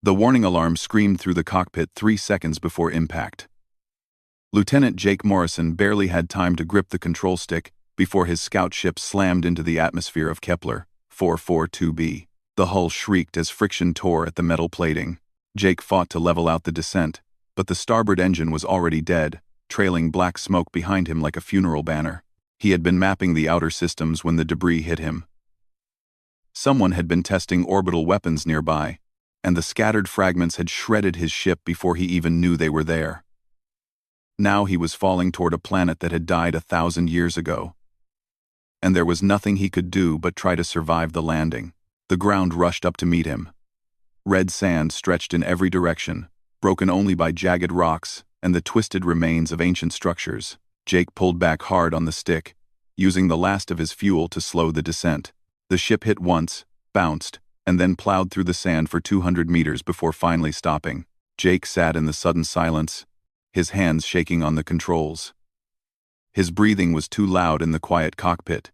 The warning alarm screamed through the cockpit 3 seconds before impact. Lieutenant Jake Morrison barely had time to grip the control stick before his scout ship slammed into the atmosphere of Kepler 442b. The hull shrieked as friction tore at the metal plating. Jake fought to level out the descent, but the starboard engine was already dead, trailing black smoke behind him like a funeral banner. He had been mapping the outer systems when the debris hit him. Someone had been testing orbital weapons nearby, and the scattered fragments had shredded his ship before he even knew they were there. Now he was falling toward a planet that had died 1,000 years ago. And there was nothing he could do but try to survive the landing. The ground rushed up to meet him. Red sand stretched in every direction, broken only by jagged rocks and the twisted remains of ancient structures. Jake pulled back hard on the stick, using the last of his fuel to slow the descent. The ship hit once, bounced, and then plowed through the sand for 200 meters before finally stopping. Jake sat in the sudden silence, his hands shaking on the controls. His breathing was too loud in the quiet cockpit.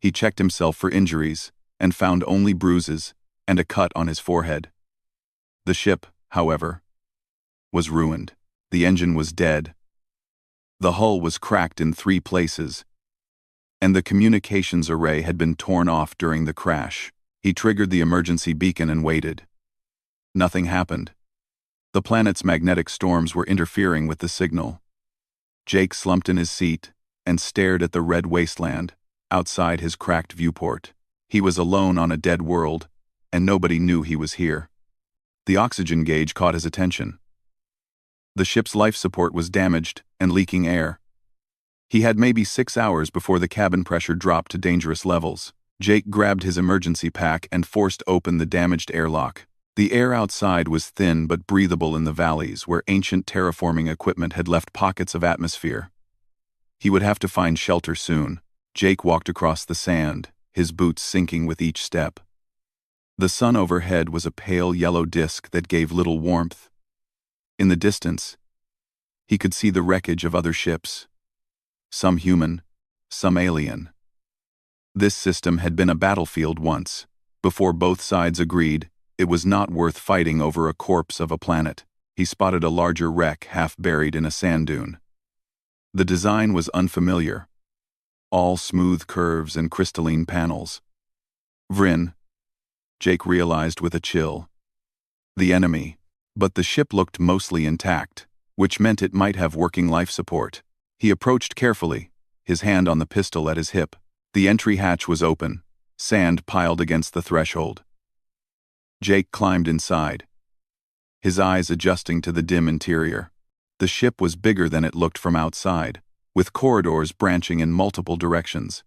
He checked himself for injuries, and found only bruises and a cut on his forehead. The ship, however, was ruined. The engine was dead. The hull was cracked in 3 places, and the communications array had been torn off during the crash. He triggered the emergency beacon and waited. Nothing happened. The planet's magnetic storms were interfering with the signal. Jake slumped in his seat and stared at the red wasteland outside his cracked viewport. He was alone on a dead world, and nobody knew he was here. The oxygen gauge caught his attention. The ship's life support was damaged and leaking air. He had maybe 6 hours before the cabin pressure dropped to dangerous levels. Jake grabbed his emergency pack and forced open the damaged airlock. The air outside was thin but breathable in the valleys where ancient terraforming equipment had left pockets of atmosphere. He would have to find shelter soon. Jake walked across the sand, his boots sinking with each step. The sun overhead was a pale yellow disk that gave little warmth. In the distance, he could see the wreckage of other ships. Some human, some alien. This system had been a battlefield once, before both sides agreed it was not worth fighting over a corpse of a planet. He spotted a larger wreck half buried in a sand dune. The design was unfamiliar. All smooth curves and crystalline panels. Vryn, Jake realized with a chill. The enemy, but the ship looked mostly intact, which meant it might have working life support. He approached carefully, his hand on the pistol at his hip. The entry hatch was open, sand piled against the threshold. Jake climbed inside, his eyes adjusting to the dim interior. The ship was bigger than it looked from outside, with corridors branching in multiple directions.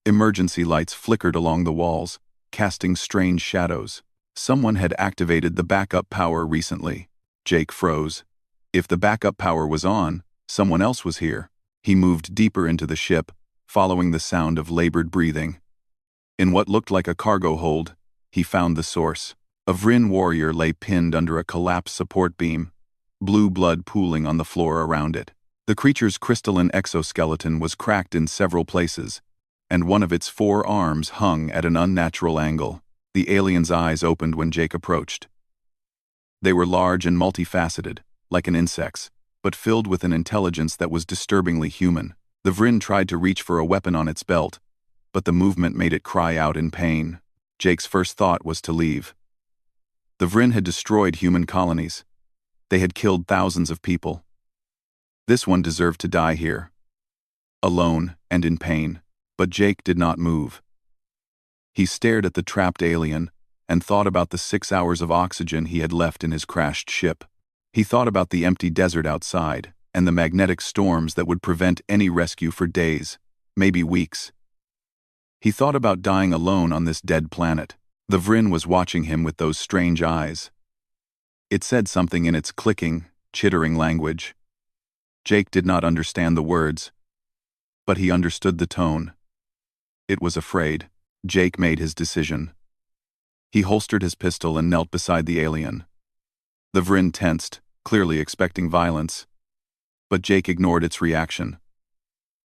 Emergency lights flickered along the walls, casting strange shadows. Someone had activated the backup power recently. Jake froze. If the backup power was on, someone else was here. He moved deeper into the ship, following the sound of labored breathing. In what looked like a cargo hold, he found the source. A Vryn warrior lay pinned under a collapsed support beam, blue blood pooling on the floor around it. The creature's crystalline exoskeleton was cracked in several places, and one of its 4 arms hung at an unnatural angle. The alien's eyes opened when Jake approached. They were large and multifaceted, like an insect's, but filled with an intelligence that was disturbingly human. The Vryn tried to reach for a weapon on its belt, but the movement made it cry out in pain. Jake's first thought was to leave. The Vryn had destroyed human colonies. They had killed thousands of people. This one deserved to die here, alone and in pain, but Jake did not move. He stared at the trapped alien and thought about the 6 hours of oxygen he had left in his crashed ship. He thought about the empty desert outside and the magnetic storms that would prevent any rescue for days, maybe weeks. He thought about dying alone on this dead planet. The Vryn was watching him with those strange eyes. It said something in its clicking, chittering language. Jake did not understand the words, but he understood the tone. It was afraid. Jake made his decision. He holstered his pistol and knelt beside the alien. The Vryn tensed, clearly expecting violence, but Jake ignored its reaction.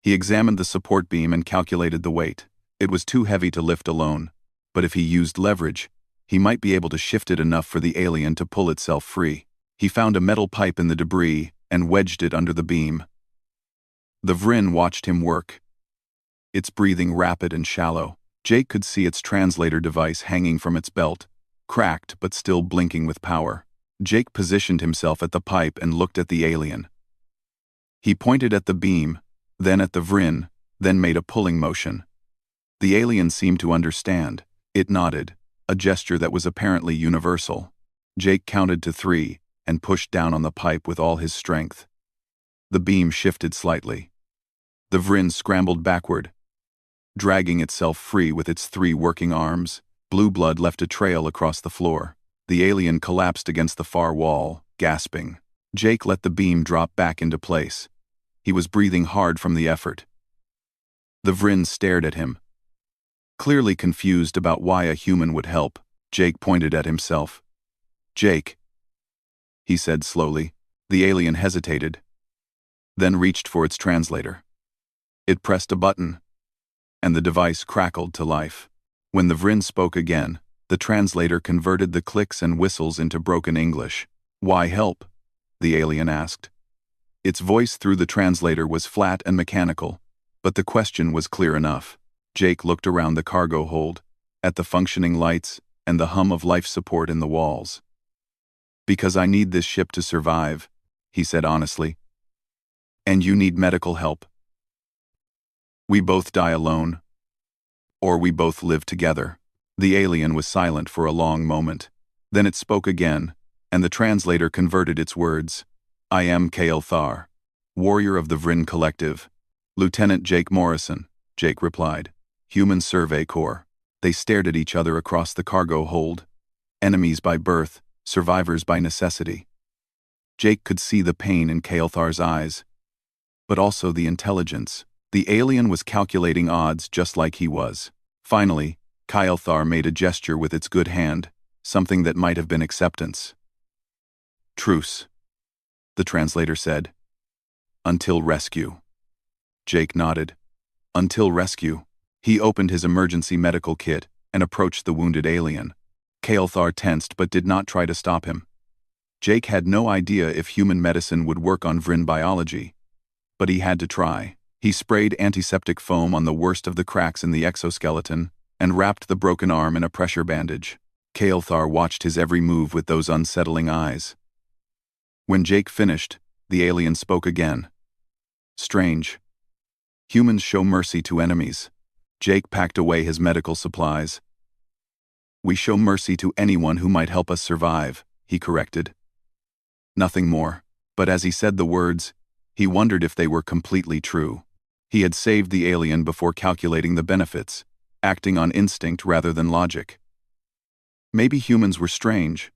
He examined the support beam and calculated the weight. It was too heavy to lift alone, but if he used leverage, He might be able to shift it enough for the alien to pull itself free. He found a metal pipe in the debris and wedged it under the beam. The Vryn watched him work. Its breathing rapid and shallow. Jake could see its translator device hanging from its belt, cracked but still blinking with power. Jake positioned himself at the pipe and looked at the alien. He pointed at the beam, then at the Vryn, then made a pulling motion. The alien seemed to understand. It nodded, a gesture that was apparently universal. Jake counted to 3 and pushed down on the pipe with all his strength. The beam shifted slightly. The Vryn scrambled backward, dragging itself free with its 3 working arms. Blue blood left a trail across the floor. The alien collapsed against the far wall, gasping. Jake let the beam drop back into place. He was breathing hard from the effort. The Vryn stared at him. Clearly confused about why a human would help, Jake pointed at himself. "Jake," he said slowly. The alien hesitated, then reached for its translator. It pressed a button, and the device crackled to life. When the Vryn spoke again, the translator converted the clicks and whistles into broken English. "Why help?" the alien asked. Its voice through the translator was flat and mechanical, but the question was clear enough. Jake looked around the cargo hold, at the functioning lights and the hum of life support in the walls. "Because I need this ship to survive," he said honestly. "And you need medical help. We both die alone, or we both live together." The alien was silent for a long moment. Then it spoke again, and the translator converted its words. "I am Kael Thar, warrior of the Vryn Collective." "Lieutenant Jake Morrison," Jake replied. "Human Survey Corps." They stared at each other across the cargo hold. Enemies by birth, survivors by necessity. Jake could see the pain in Kael Thar's eyes, but also the intelligence. The alien was calculating odds just like he was. Finally, Kael Thar made a gesture with its good hand, something that might have been acceptance. "Truce," the translator said. "Until rescue." Jake nodded. "Until rescue." He opened his emergency medical kit and approached the wounded alien. Kael Thar tensed but did not try to stop him. Jake had no idea if human medicine would work on Vryn biology, but he had to try. He sprayed antiseptic foam on the worst of the cracks in the exoskeleton and wrapped the broken arm in a pressure bandage. Kael Thar watched his every move with those unsettling eyes. When Jake finished, the alien spoke again. "Strange. Humans show mercy to enemies." Jake packed away his medical supplies. "We show mercy to anyone who might help us survive," he corrected. Nothing more, but as he said the words, he wondered if they were completely true. He had saved the alien before calculating the benefits, acting on instinct rather than logic. Maybe humans were strange.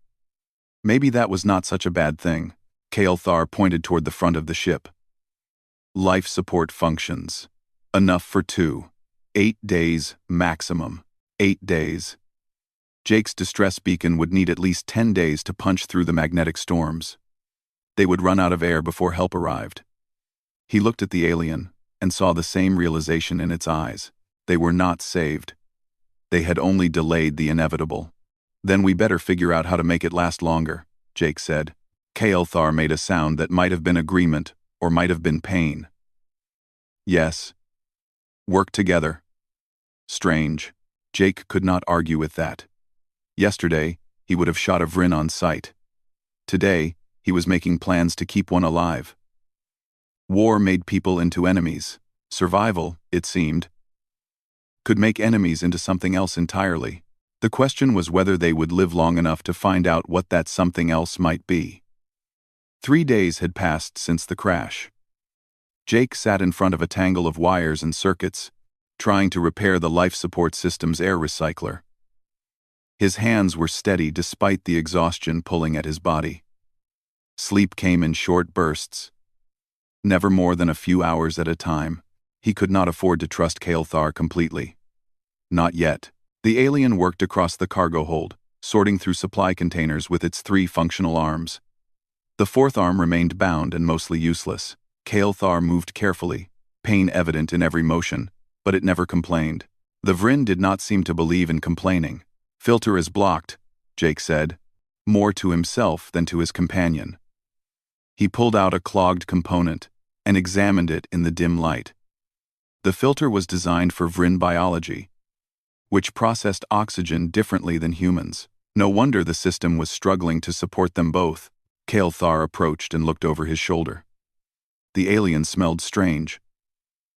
Maybe that was not such a bad thing. Kael Thar pointed toward the front of the ship. "Life support functions. Enough for 2. 8 days maximum. 8 days." Jake's distress beacon would need at least 10 days to punch through the magnetic storms. They would run out of air before help arrived. He looked at the alien and saw the same realization in its eyes. They were not saved. They had only delayed the inevitable. "Then we better figure out how to make it last longer," Jake said. Kael Thar made a sound that might have been agreement or might have been pain. "Yes. Work together." Strange. Jake could not argue with that. Yesterday, he would have shot a Vryn on sight. Today, he was making plans to keep one alive. War made people into enemies. Survival, it seemed, could make enemies into something else entirely. The question was whether they would live long enough to find out what that something else might be. 3 days had passed since the crash. Jake sat in front of a tangle of wires and circuits, trying to repair the life support system's air recycler. His hands were steady despite the exhaustion pulling at his body. Sleep came in short bursts, never more than a few hours at a time. He could not afford to trust Kael Thar completely. Not yet. The alien worked across the cargo hold, sorting through supply containers with its 3 functional arms. The 4th arm remained bound and mostly useless. Kael Thar moved carefully, pain evident in every motion, but it never complained. The Vryn did not seem to believe in complaining. "Filter is blocked," Jake said, more to himself than to his companion. He pulled out a clogged component and examined it in the dim light. The filter was designed for Vryn biology, which processed oxygen differently than humans. No wonder the system was struggling to support them both. Kael'thar approached and looked over his shoulder. The alien smelled strange,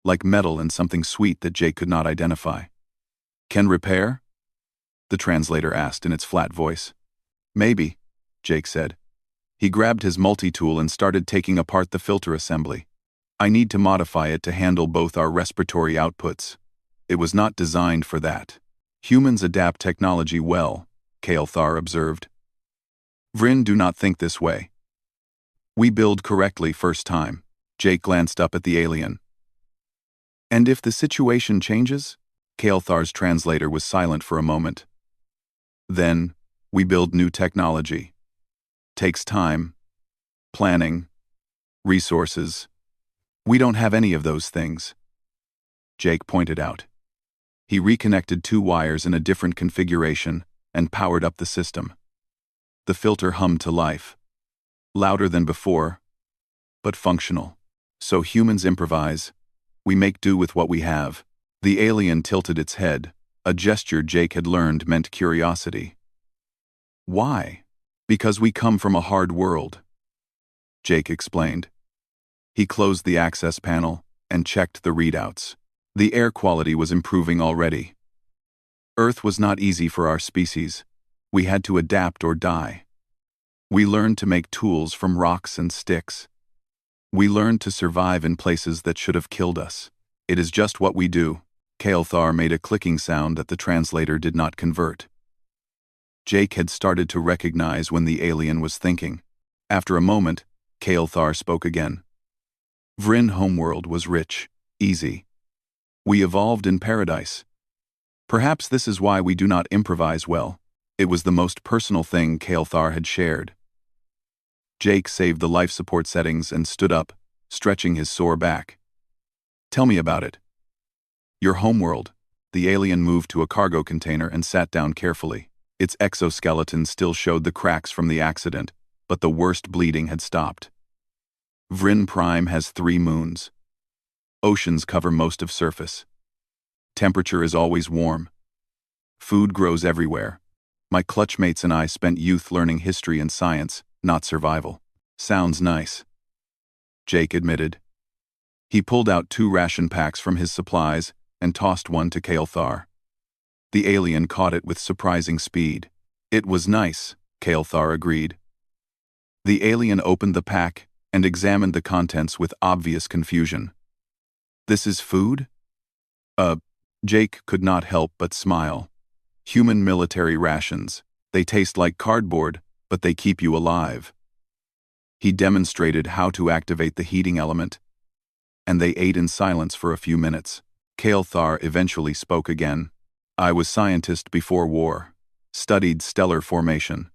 like metal and something sweet that Jake could not identify. "Can repair?" the translator asked in its flat voice. "Maybe," Jake said. He grabbed his multi-tool and started taking apart the filter assembly. "I need to modify it to handle both our respiratory outputs. It was not designed for that." "Humans adapt technology well," Kael'thar observed. "Vryn do not think this way. We build correctly first time." Jake glanced up at the alien. "And if the situation changes?" Kael'thar's translator was silent for a moment. "Then, we build new technology. Takes time, planning, resources. We don't have any of those things," Jake pointed out. He reconnected 2 wires in a different configuration and powered up the system. The filter hummed to life. Louder than before, but functional. "So humans improvise. We make do with what we have." The alien tilted its head, a gesture Jake had learned meant curiosity. "Why?" "Because we come from a hard world," Jake explained. He closed the access panel and checked the readouts. The air quality was improving already. Earth was not easy for our species. We had to adapt or die. We learned to make tools from rocks and sticks. We learned to survive in places that should have killed us. It is just what we do. Kael'thar made a clicking sound that the translator did not convert. Jake had started to recognize when the alien was thinking. After a moment, Kael'thar spoke again. "Vryn homeworld was rich, easy. We evolved in paradise. Perhaps this is why we do not improvise well." It was the most personal thing Kael'thar had shared. Jake saved the life support settings and stood up, stretching his sore back. "Tell me about it." "Your homeworld." The alien moved to a cargo container and sat down carefully. Its exoskeleton still showed the cracks from the accident, but the worst bleeding had stopped. Vryn Prime has 3 moons. Oceans cover most of surface. Temperature is always warm. Food grows everywhere. My clutchmates and I spent youth learning history and science, not survival. "Sounds nice," Jake admitted. He pulled out 2 ration packs from his supplies and tossed one to Kael'thar. The alien caught it with surprising speed. "It was nice," Kael'thar agreed. The alien opened the pack and examined the contents with obvious confusion. "This is food?" Jake could not help but smile. "Human military rations. They taste like cardboard, but they keep you alive." He demonstrated how to activate the heating element, and they ate in silence for a few minutes. Kael'thar eventually spoke again. "I was scientist before war. Studied stellar formation.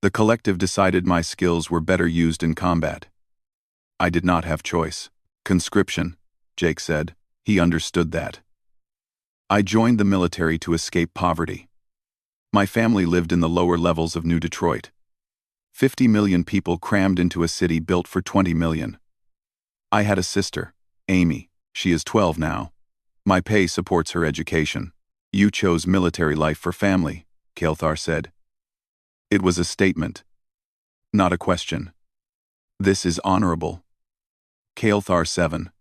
The collective decided my skills were better used in combat. I did not have choice." "Conscription," Jake said. He understood that. "I joined the military to escape poverty. My family lived in the lower levels of New Detroit. 50 million people crammed into a city built for 20 million. I had a sister, Amy. She is 12 now. My pay supports her education." "You chose military life for family," Kael'thar said. It was a statement, not a question. "This is honorable." Kael'thar 7.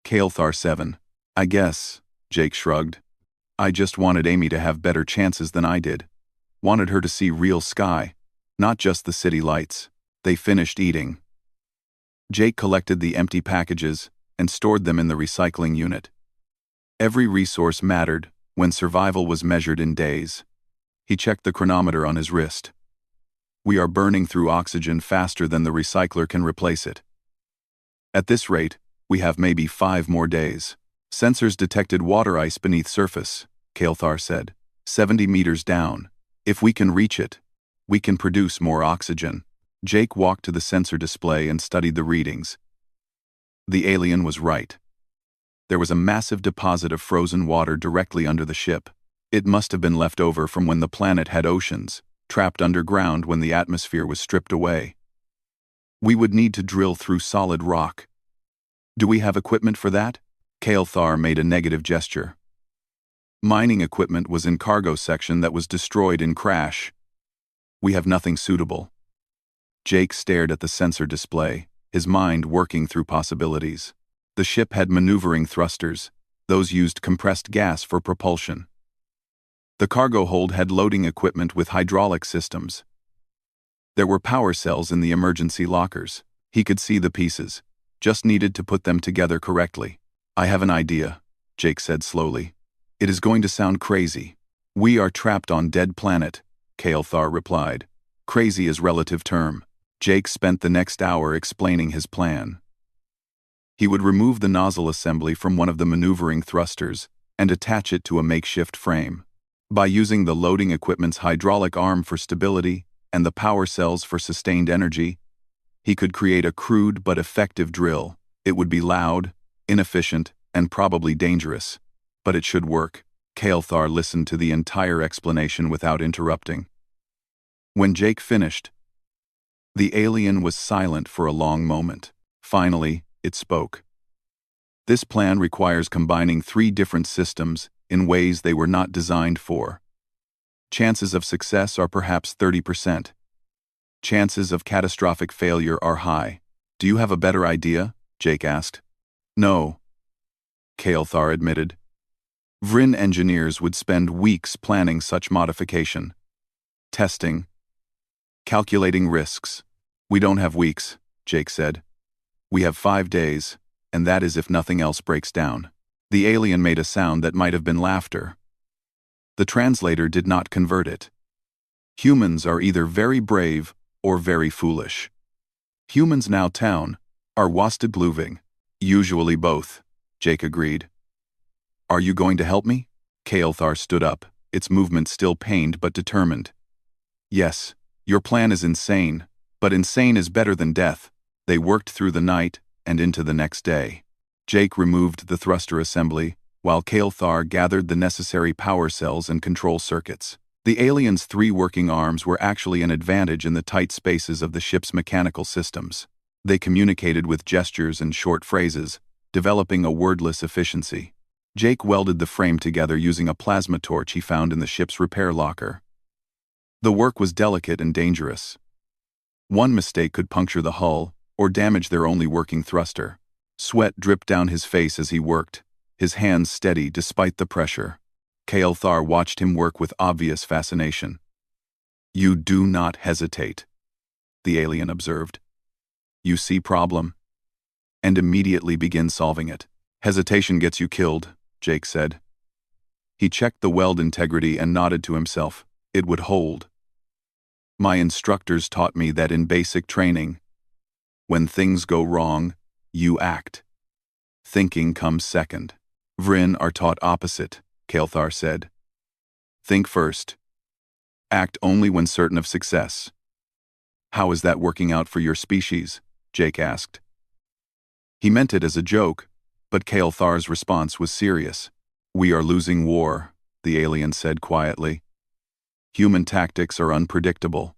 Kael'thar 7. "I guess," Jake shrugged. "I just wanted Amy to have better chances than I did. Wanted her to see real sky, not just the city lights." They finished eating. Jake collected the empty packages and stored them in the recycling unit. Every resource mattered when survival was measured in days. He checked the chronometer on his wrist. "We are burning through oxygen faster than the recycler can replace it. At this rate, we have maybe 5 more days." "Sensors detected water ice beneath surface," Kael'thar said. 70 meters down. If we can reach it, we can produce more oxygen." Jake walked to the sensor display and studied the readings. The alien was right. There was a massive deposit of frozen water directly under the ship. It must have been left over from when the planet had oceans, trapped underground when the atmosphere was stripped away. We would need to drill through solid rock. Do we have equipment for that? Kael'thar made a negative gesture. Mining equipment was in cargo section that was destroyed in crash. We have nothing suitable. Jake stared at the sensor display, his mind working through possibilities. The ship had maneuvering thrusters. Those used compressed gas for propulsion. The cargo hold had loading equipment with hydraulic systems. There were power cells in the emergency lockers. He could see the pieces, just needed to put them together correctly. I have an idea, Jake said slowly. It is going to sound crazy. We are trapped on dead planet, Kael'thar replied. Crazy is relative term. Jake spent the next hour explaining his plan. He would remove the nozzle assembly from one of the maneuvering thrusters and attach it to a makeshift frame. By using the loading equipment's hydraulic arm for stability and the power cells for sustained energy, he could create a crude but effective drill. It would be loud, inefficient, and probably dangerous, but it should work. Kael'thar listened to the entire explanation without interrupting. When Jake finished, the alien was silent for a long moment. Finally, it spoke. This plan requires combining 3 different systems in ways they were not designed for. Chances of success are perhaps 30%. Chances of catastrophic failure are high. Do you have a better idea? Jake asked. No, Kael'thar admitted. Vryn engineers would spend weeks planning such modification. Testing. Calculating risks. We don't have weeks, Jake said. We have 5 days, and that is if nothing else breaks down. The alien made a sound that might have been laughter. The translator did not convert it. Humans are either very brave or very foolish. Humans now town are wasted gluving. Usually both, Jake agreed. Are you going to help me? Kael'thar stood up, its movement still pained but determined. Yes, your plan is insane, but insane is better than death. They worked through the night and into the next day. Jake removed the thruster assembly, while Kael'thar gathered the necessary power cells and control circuits. The alien's 3 working arms were actually an advantage in the tight spaces of the ship's mechanical systems. They communicated with gestures and short phrases, developing a wordless efficiency. Jake welded the frame together using a plasma torch he found in the ship's repair locker. The work was delicate and dangerous. One mistake could puncture the hull or damage their only working thruster. Sweat dripped down his face as he worked, his hands steady despite the pressure. Kael'thar watched him work with obvious fascination. You do not hesitate, the alien observed. You see problem, and immediately begin solving it. Hesitation gets you killed, Jake said. He checked the weld integrity and nodded to himself. It would hold. My instructors taught me that in basic training, when things go wrong, you act. Thinking comes second. Vryn are taught opposite, Kael'thar said. Think first. Act only when certain of success. How is that working out for your species? Jake asked. He meant it as a joke, but Kael'thar's response was serious. We are losing war, the alien said quietly. Human tactics are unpredictable.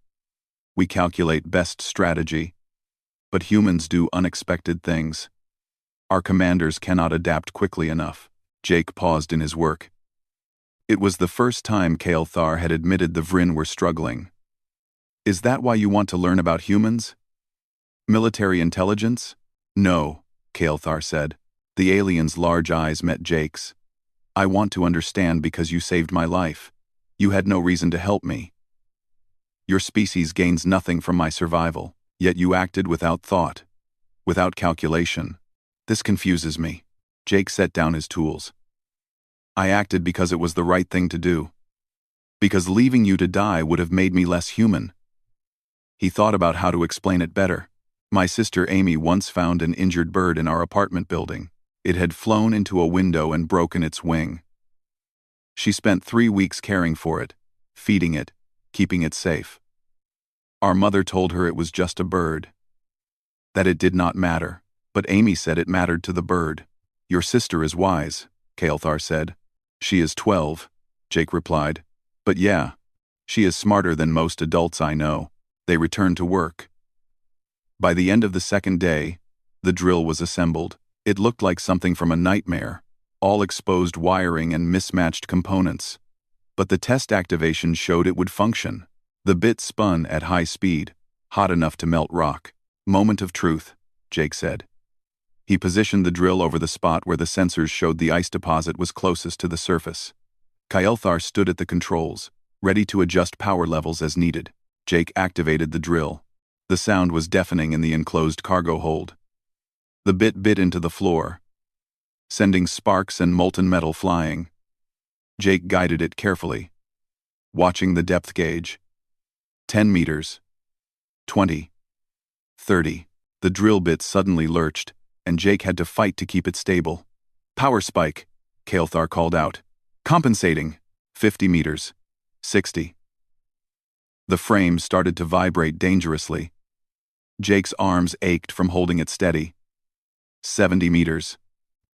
We calculate best strategy, but humans do unexpected things. Our commanders cannot adapt quickly enough. Jake paused in his work. It was the first time Kael'thar had admitted the Vryn were struggling. Is that why you want to learn about humans? Military intelligence? No, Kael'thar said. The alien's large eyes met Jake's. I want to understand because you saved my life. You had no reason to help me. Your species gains nothing from my survival, yet you acted without thought, without calculation. This confuses me. Jake set down his tools. I acted because it was the right thing to do. Because leaving you to die would have made me less human. He thought about how to explain it better. My sister Amy once found an injured bird in our apartment building. It had flown into a window and broken its wing. She spent 3 weeks caring for it, feeding it, keeping it safe. Our mother told her it was just a bird, that it did not matter, but Amy said it mattered to the bird. Your sister is wise, Kael'thar said. She is 12, Jake replied. But yeah, she is smarter than most adults I know. They returned to work. By the end of the second day, the drill was assembled. It looked like something from a nightmare, all exposed wiring and mismatched components. But the test activation showed it would function. The bit spun at high speed, hot enough to melt rock. Moment of truth, Jake said. He positioned the drill over the spot where the sensors showed the ice deposit was closest to the surface. Kael'thar stood at the controls, ready to adjust power levels as needed. Jake activated the drill. The sound was deafening in the enclosed cargo hold. The bit bit into the floor, sending sparks and molten metal flying. Jake guided it carefully, watching the depth gauge. 10 meters. 20. 30. The drill bit suddenly lurched, and Jake had to fight to keep it stable. Power spike, Kael'thar called out. Compensating. 50 meters. 60. The frame started to vibrate dangerously. Jake's arms ached from holding it steady. 70 meters.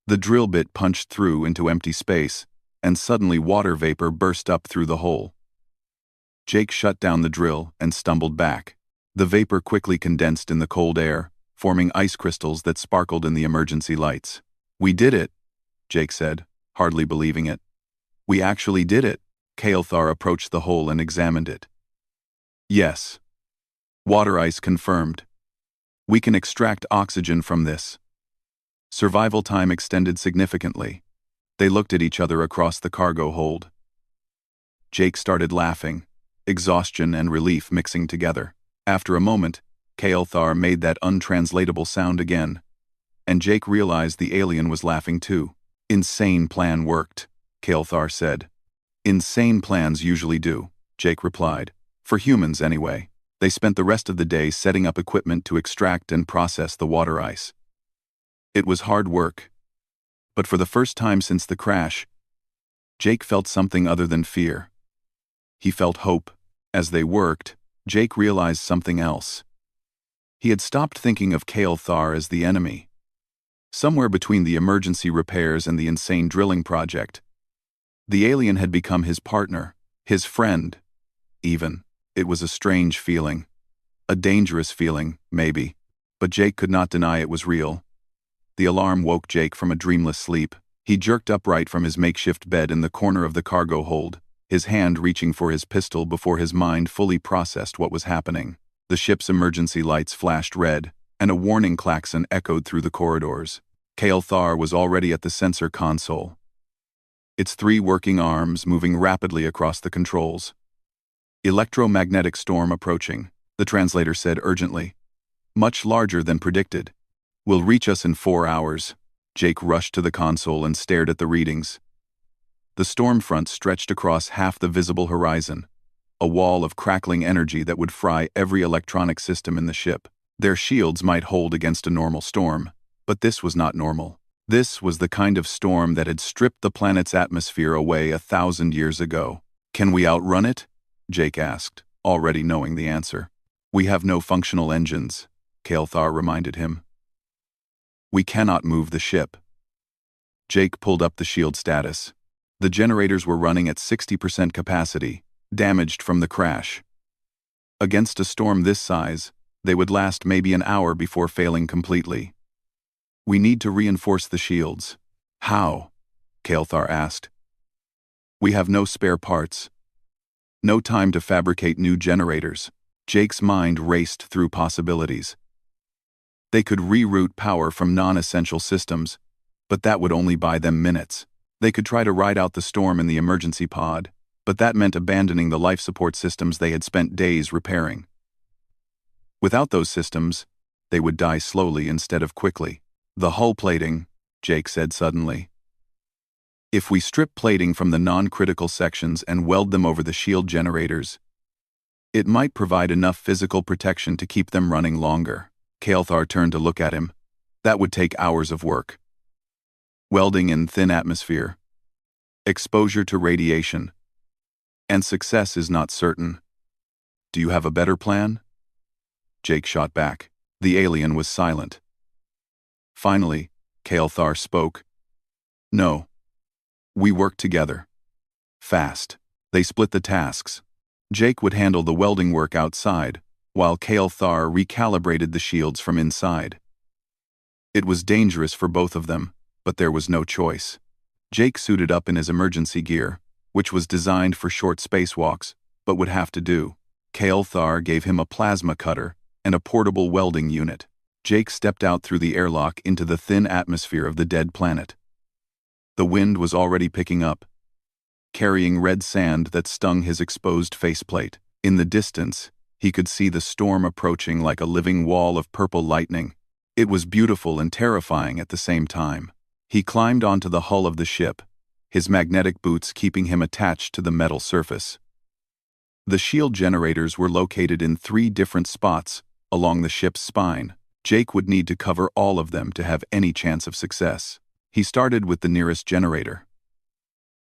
The drill bit punched through into empty space, and suddenly water vapor burst up through the hole. Jake shut down the drill and stumbled back. The vapor quickly condensed in the cold air, forming ice crystals that sparkled in the emergency lights. We did it, Jake said, hardly believing it. We actually did it. Kael'thar approached the hole and examined it. Yes. Water ice confirmed. We can extract oxygen from this. Survival time extended significantly. They looked at each other across the cargo hold. Jake started laughing, exhaustion and relief mixing together. After a moment, Kael'thar made that untranslatable sound again, and Jake realized the alien was laughing too. Insane plan worked, Kael'thar said. Insane plans usually do, Jake replied. For humans, anyway. They spent the rest of the day setting up equipment to extract and process the water ice. It was hard work. But for the first time since the crash, Jake felt something other than fear. He felt hope. As they worked, Jake realized something else. He had stopped thinking of Kael'thar as the enemy. Somewhere between the emergency repairs and the insane drilling project, the alien had become his partner, his friend, even. It was a strange feeling. A dangerous feeling, maybe. But Jake could not deny it was real. The alarm woke Jake from a dreamless sleep. He jerked upright from his makeshift bed in the corner of the cargo hold, his hand reaching for his pistol before his mind fully processed what was happening. The ship's emergency lights flashed red, and a warning klaxon echoed through the corridors. Kael'thar was already at the sensor console, its 3 working arms moving rapidly across the controls. Electromagnetic storm approaching, the translator said urgently. Much larger than predicted. Will reach us in 4 hours. Jake rushed to the console and stared at the readings. The storm front stretched across half the visible horizon, a wall of crackling energy that would fry every electronic system in the ship. Their shields might hold against a normal storm, but this was not normal. This was the kind of storm that had stripped the planet's atmosphere away 1,000 years ago. Can we outrun it? Jake asked, already knowing the answer. We have no functional engines, Kael'thar reminded him. We cannot move the ship. Jake pulled up the shield status. The generators were running at 60% capacity, damaged from the crash. Against a storm this size, they would last maybe an hour before failing completely. We need to reinforce the shields. How? Kael'thar asked. We have no spare parts. No time to fabricate new generators. Jake's mind raced through possibilities. They could reroute power from non-essential systems, but that would only buy them minutes. They could try to ride out the storm in the emergency pod, but that meant abandoning the life support systems they had spent days repairing. Without those systems, they would die slowly instead of quickly. The hull plating, Jake said suddenly. If we strip plating from the non-critical sections and weld them over the shield generators, it might provide enough physical protection to keep them running longer. Kael'thar turned to look at him. That would take hours of work. Welding in thin atmosphere. Exposure to radiation. And success is not certain. Do you have a better plan? Jake shot back. The alien was silent. Finally, Kael'thar spoke. No. We work together. Fast. They split the tasks. Jake would handle the welding work outside, while Kael'thar recalibrated the shields from inside. It was dangerous for both of them, but there was no choice. Jake suited up in his emergency gear, which was designed for short spacewalks, but would have to do. Kael'thar gave him a plasma cutter and a portable welding unit. Jake stepped out through the airlock into the thin atmosphere of the dead planet. The wind was already picking up, carrying red sand that stung his exposed faceplate. In the distance, he could see the storm approaching like a living wall of purple lightning. It was beautiful and terrifying at the same time. He climbed onto the hull of the ship, his magnetic boots keeping him attached to the metal surface. The shield generators were located in 3 different spots along the ship's spine. Jake would need to cover all of them to have any chance of success. He started with the nearest generator.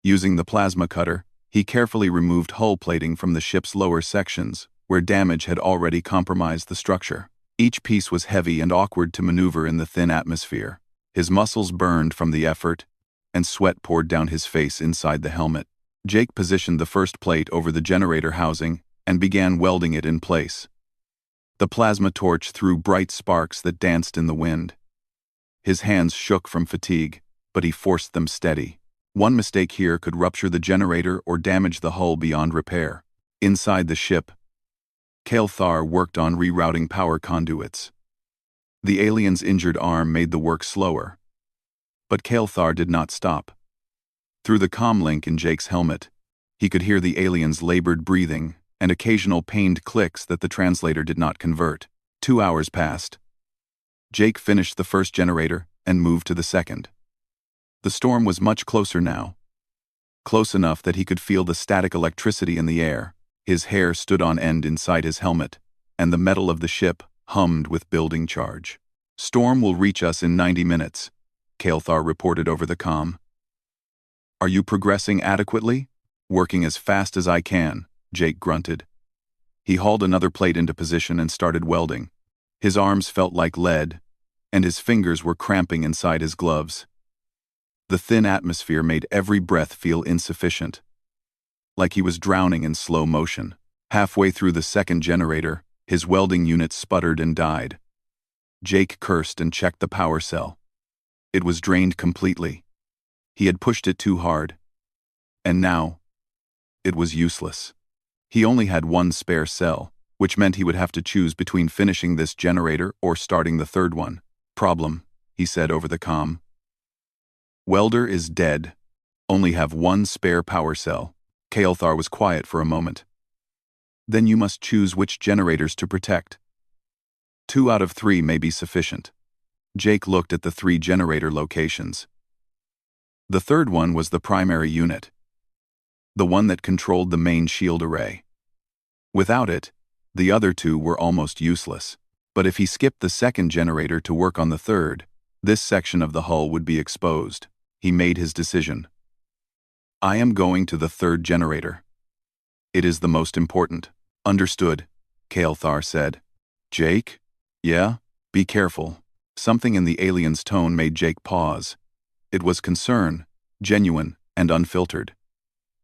Using the plasma cutter, he carefully removed hull plating from the ship's lower sections, where damage had already compromised the structure. Each piece was heavy and awkward to maneuver in the thin atmosphere. His muscles burned from the effort, and sweat poured down his face inside the helmet. Jake positioned the first plate over the generator housing and began welding it in place. The plasma torch threw bright sparks that danced in the wind. His hands shook from fatigue, but he forced them steady. One mistake here could rupture the generator or damage the hull beyond repair. Inside the ship, Kael'thar worked on rerouting power conduits. The alien's injured arm made the work slower. But Kael'thar did not stop. Through the comm link in Jake's helmet, he could hear the alien's labored breathing and occasional pained clicks that the translator did not convert. 2 hours passed. Jake finished the first generator and moved to the second. The storm was much closer now. Close enough that he could feel the static electricity in the air. His hair stood on end inside his helmet, and the metal of the ship hummed with building charge. "Storm will reach us in 90 minutes, Kael'thar reported over the comm. "Are you progressing adequately?" "Working as fast as I can," Jake grunted. He hauled another plate into position and started welding. His arms felt like lead, and his fingers were cramping inside his gloves. The thin atmosphere made every breath feel insufficient, like he was drowning in slow motion. Halfway through the second generator, his welding unit sputtered and died. Jake cursed and checked the power cell. It was drained completely. He had pushed it too hard. And now, it was useless. He only had one spare cell, which meant he would have to choose between finishing this generator or starting the third one. "Problem," he said over the comm. "Welder is dead. Only have one spare power cell." Kael'thar was quiet for a moment. "Then you must choose which generators to protect. 2 out of 3 may be sufficient." Jake looked at the 3 generator locations. The third one was the primary unit, the one that controlled the main shield array. Without it, the other 2 were almost useless. But if he skipped the second generator to work on the third, this section of the hull would be exposed. He made his decision. "I am going to the third generator. It is the most important." "Understood," Kael'thar said. "Jake?" "Yeah? Be careful." Something in the alien's tone made Jake pause. It was concern, genuine and unfiltered.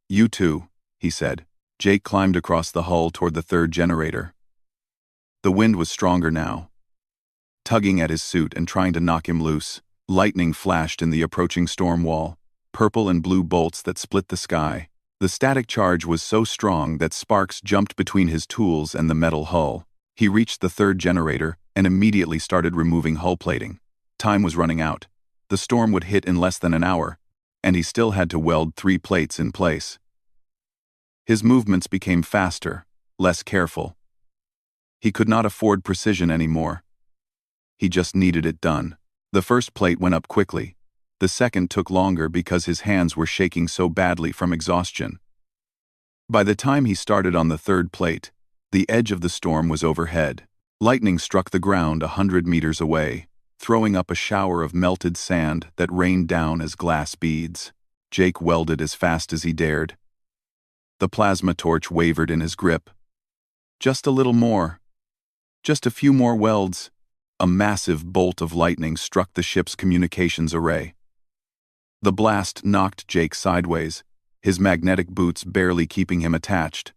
"You too," he said. Jake climbed across the hull toward the third generator. The wind was stronger now, tugging at his suit and trying to knock him loose. Lightning flashed in the approaching storm wall, purple and blue bolts that split the sky. The static charge was so strong that sparks jumped between his tools and the metal hull. He reached the third generator and immediately started removing hull plating. Time was running out. The storm would hit in less than an hour, and he still had to weld 3 plates in place. His movements became faster, less careful. He could not afford precision anymore. He just needed it done. The first plate went up quickly. The second took longer because his hands were shaking so badly from exhaustion. By the time he started on the third plate, the edge of the storm was overhead. Lightning struck the ground 100 meters away, throwing up a shower of melted sand that rained down as glass beads. Jake welded as fast as he dared. The plasma torch wavered in his grip. Just a little more. Just a few more welds. A massive bolt of lightning struck the ship's communications array. The blast knocked Jake sideways, his magnetic boots barely keeping him attached.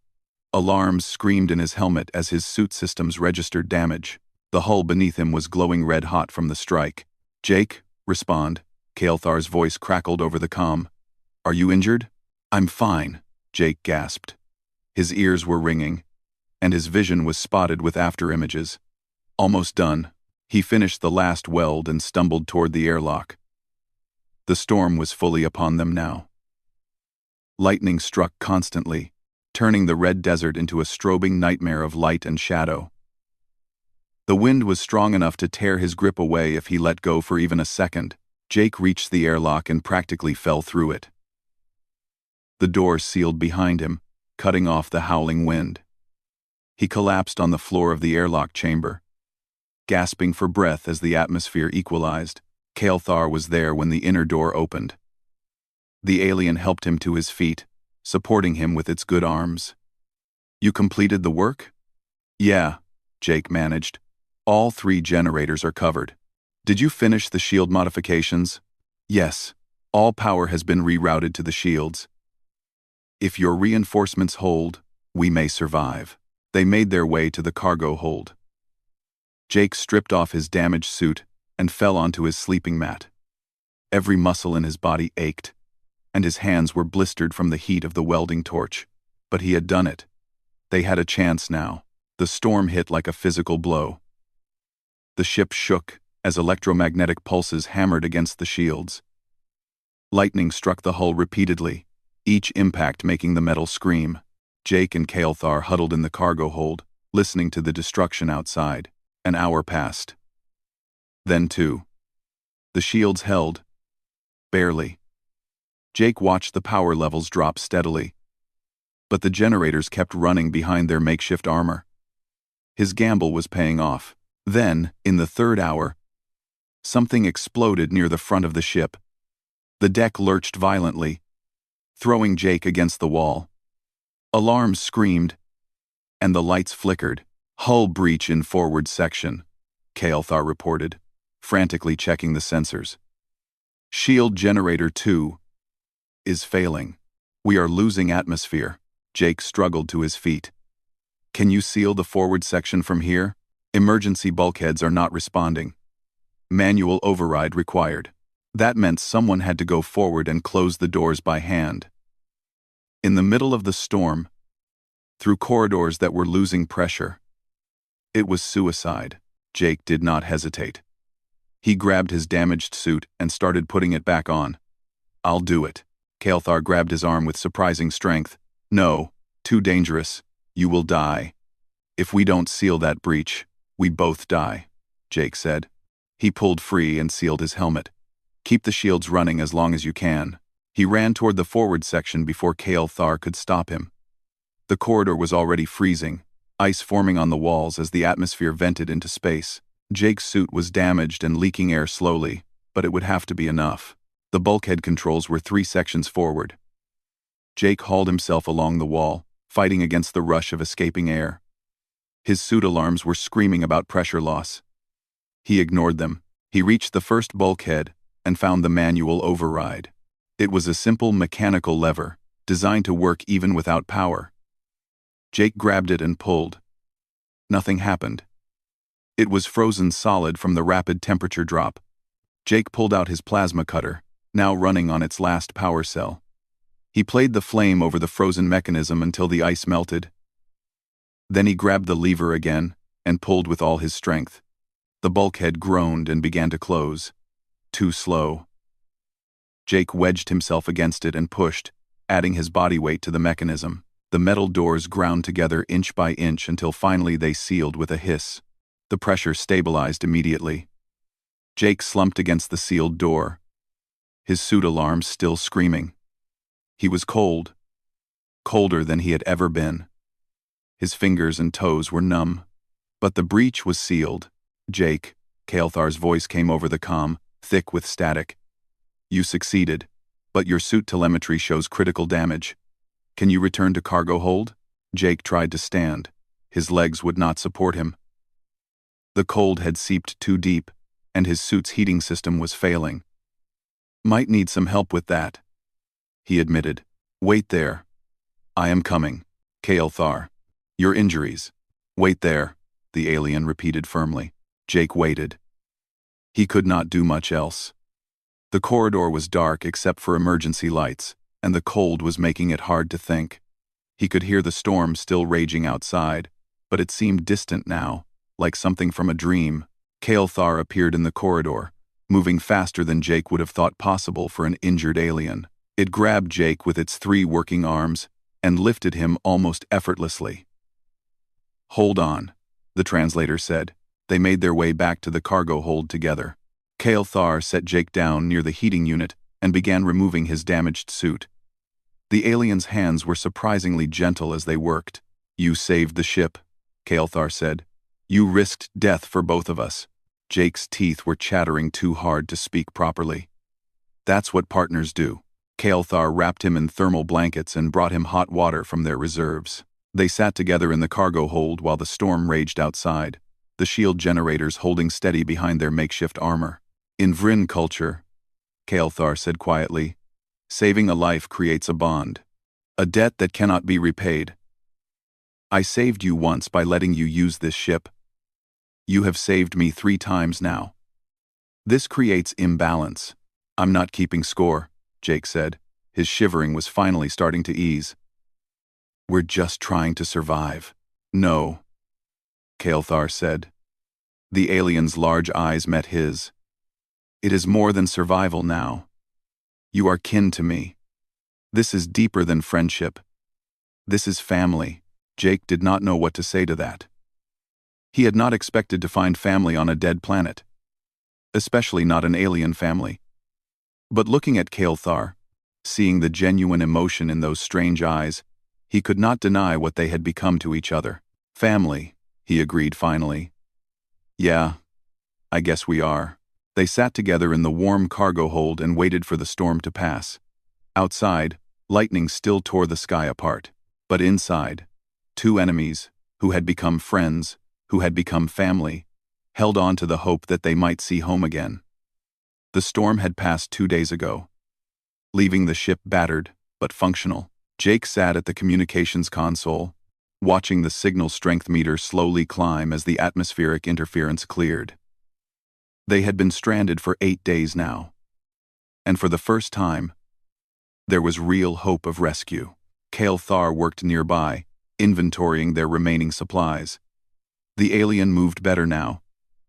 Alarms screamed in his helmet as his suit systems registered damage. The hull beneath him was glowing red-hot from the strike. "Jake, respond." Kael'thar's voice crackled over the comm. "Are you injured?" "I'm fine," Jake gasped. His ears were ringing, and his vision was spotted with afterimages. Almost done. He finished the last weld and stumbled toward the airlock. The storm was fully upon them now. Lightning struck constantly, turning the red desert into a strobing nightmare of light and shadow. The wind was strong enough to tear his grip away if he let go for even a second. Jake reached the airlock and practically fell through it. The door sealed behind him, cutting off the howling wind. He collapsed on the floor of the airlock chamber, gasping for breath as the atmosphere equalized. Kael'thar was there when the inner door opened. The alien helped him to his feet, supporting him with its good arms. "You completed the work?" "Yeah," Jake managed. "All 3 generators are covered." "Did you finish the shield modifications?" "Yes. All power has been rerouted to the shields. If your reinforcements hold, we may survive." They made their way to the cargo hold. Jake stripped off his damaged suit and fell onto his sleeping mat. Every muscle in his body ached, and his hands were blistered from the heat of the welding torch. But he had done it. They had a chance now. The storm hit like a physical blow. The ship shook as electromagnetic pulses hammered against the shields. Lightning struck the hull repeatedly, each impact making the metal scream. Jake and Kael'thar huddled in the cargo hold, listening to the destruction outside. An hour passed. Then 2. The shields held. Barely. Jake watched the power levels drop steadily, but the generators kept running behind their makeshift armor. His gamble was paying off. Then, in the 3rd hour, something exploded near the front of the ship. The deck lurched violently, throwing Jake against the wall. Alarms screamed, and the lights flickered. "Hull breach in forward section," Kael'thar reported, frantically checking the sensors. "Shield generator 2 is failing. We are losing atmosphere." Jake struggled to his feet. "Can you seal the forward section from here? Emergency bulkheads are not responding. Manual override required." That meant someone had to go forward and close the doors by hand. In the middle of the storm, through corridors that were losing pressure. It was suicide. Jake did not hesitate. He grabbed his damaged suit and started putting it back on. "I'll do it." Kael'thar grabbed his arm with surprising strength. "No, too dangerous. You will die. If we don't seal that breach, we both die," Jake said. He pulled free and sealed his helmet. "Keep the shields running as long as you can." He ran toward the forward section before Kael'thar could stop him. The corridor was already freezing, ice forming on the walls as the atmosphere vented into space. Jake's suit was damaged and leaking air slowly, but it would have to be enough. The bulkhead controls were 3 sections forward. Jake hauled himself along the wall, fighting against the rush of escaping air. His suit alarms were screaming about pressure loss. He ignored them. He reached the first bulkhead and found the manual override. It was a simple mechanical lever, designed to work even without power. Jake grabbed it and pulled. Nothing happened. It was frozen solid from the rapid temperature drop. Jake pulled out his plasma cutter, now running on its last power cell. He played the flame over the frozen mechanism until the ice melted. Then he grabbed the lever again and pulled with all his strength. The bulkhead groaned and began to close. Too slow. Jake wedged himself against it and pushed, adding his body weight to the mechanism. The metal doors ground together inch by inch until finally they sealed with a hiss. The pressure stabilized immediately. Jake slumped against the sealed door, his suit alarms still screaming. He was cold, colder than he had ever been. His fingers and toes were numb. But the breach was sealed. "Jake," Kael'thar's voice came over the comm, thick with static. "You succeeded, but your suit telemetry shows critical damage. Can you return to cargo hold?" Jake tried to stand. His legs would not support him. The cold had seeped too deep, and his suit's heating system was failing. "Might need some help with that," he admitted. Wait there. I am coming. Kael'thar. Your injuries. Wait there, the alien repeated firmly. Jake waited. He could not do much else. The corridor was dark except for emergency lights, and the cold was making it hard to think. He could hear the storm still raging outside, but it seemed distant now, like something from a dream. Kael'thar appeared in the corridor, moving faster than Jake would have thought possible for an injured alien. It grabbed Jake with its 3 working arms and lifted him almost effortlessly. Hold on, the translator said. They made their way back to the cargo hold together. Kael'thar set Jake down near the heating unit and began removing his damaged suit. The alien's hands were surprisingly gentle as they worked. You saved the ship, Kael'thar said. You risked death for both of us. Jake's teeth were chattering too hard to speak properly. That's what partners do. Kael'thar wrapped him in thermal blankets and brought him hot water from their reserves. They sat together in the cargo hold while the storm raged outside, the shield generators holding steady behind their makeshift armor. In Vryn culture, Kael'thar said quietly, saving a life creates a bond, a debt that cannot be repaid. I saved you once by letting you use this ship. You have saved me 3 times now. This creates imbalance. I'm not keeping score, Jake said. His shivering was finally starting to ease. We're just trying to survive. No, Kael'thar said. The alien's large eyes met his. It is more than survival now. You are kin to me. This is deeper than friendship. This is family. Jake did not know what to say to that. He had not expected to find family on a dead planet, especially not an alien family. But looking at Kael'thar, seeing the genuine emotion in those strange eyes, he could not deny what they had become to each other. Family, he agreed finally. Yeah, I guess we are. They sat together in the warm cargo hold and waited for the storm to pass. Outside, lightning still tore the sky apart. But inside, 2 enemies, who had become friends, who had become family, held on to the hope that they might see home again. The storm had passed 2 days ago, leaving the ship battered but functional. Jake sat at the communications console, watching the signal strength meter slowly climb as the atmospheric interference cleared. They had been stranded for 8 days now, and for the first time, there was real hope of rescue. Kael'thar worked nearby, inventorying their remaining supplies. The alien moved better now,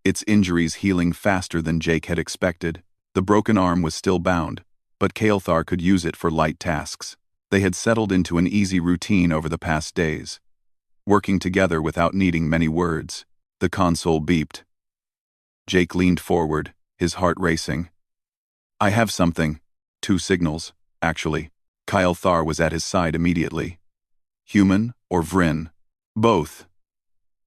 its injuries healing faster than Jake had expected. The broken arm was still bound, but Kael'thar could use it for light tasks. They had settled into an easy routine over the past days, working together without needing many words. The console beeped. Jake leaned forward, his heart racing. I have something. 2 signals, actually. Kael'thar was at his side immediately. Human or Vryn? Both,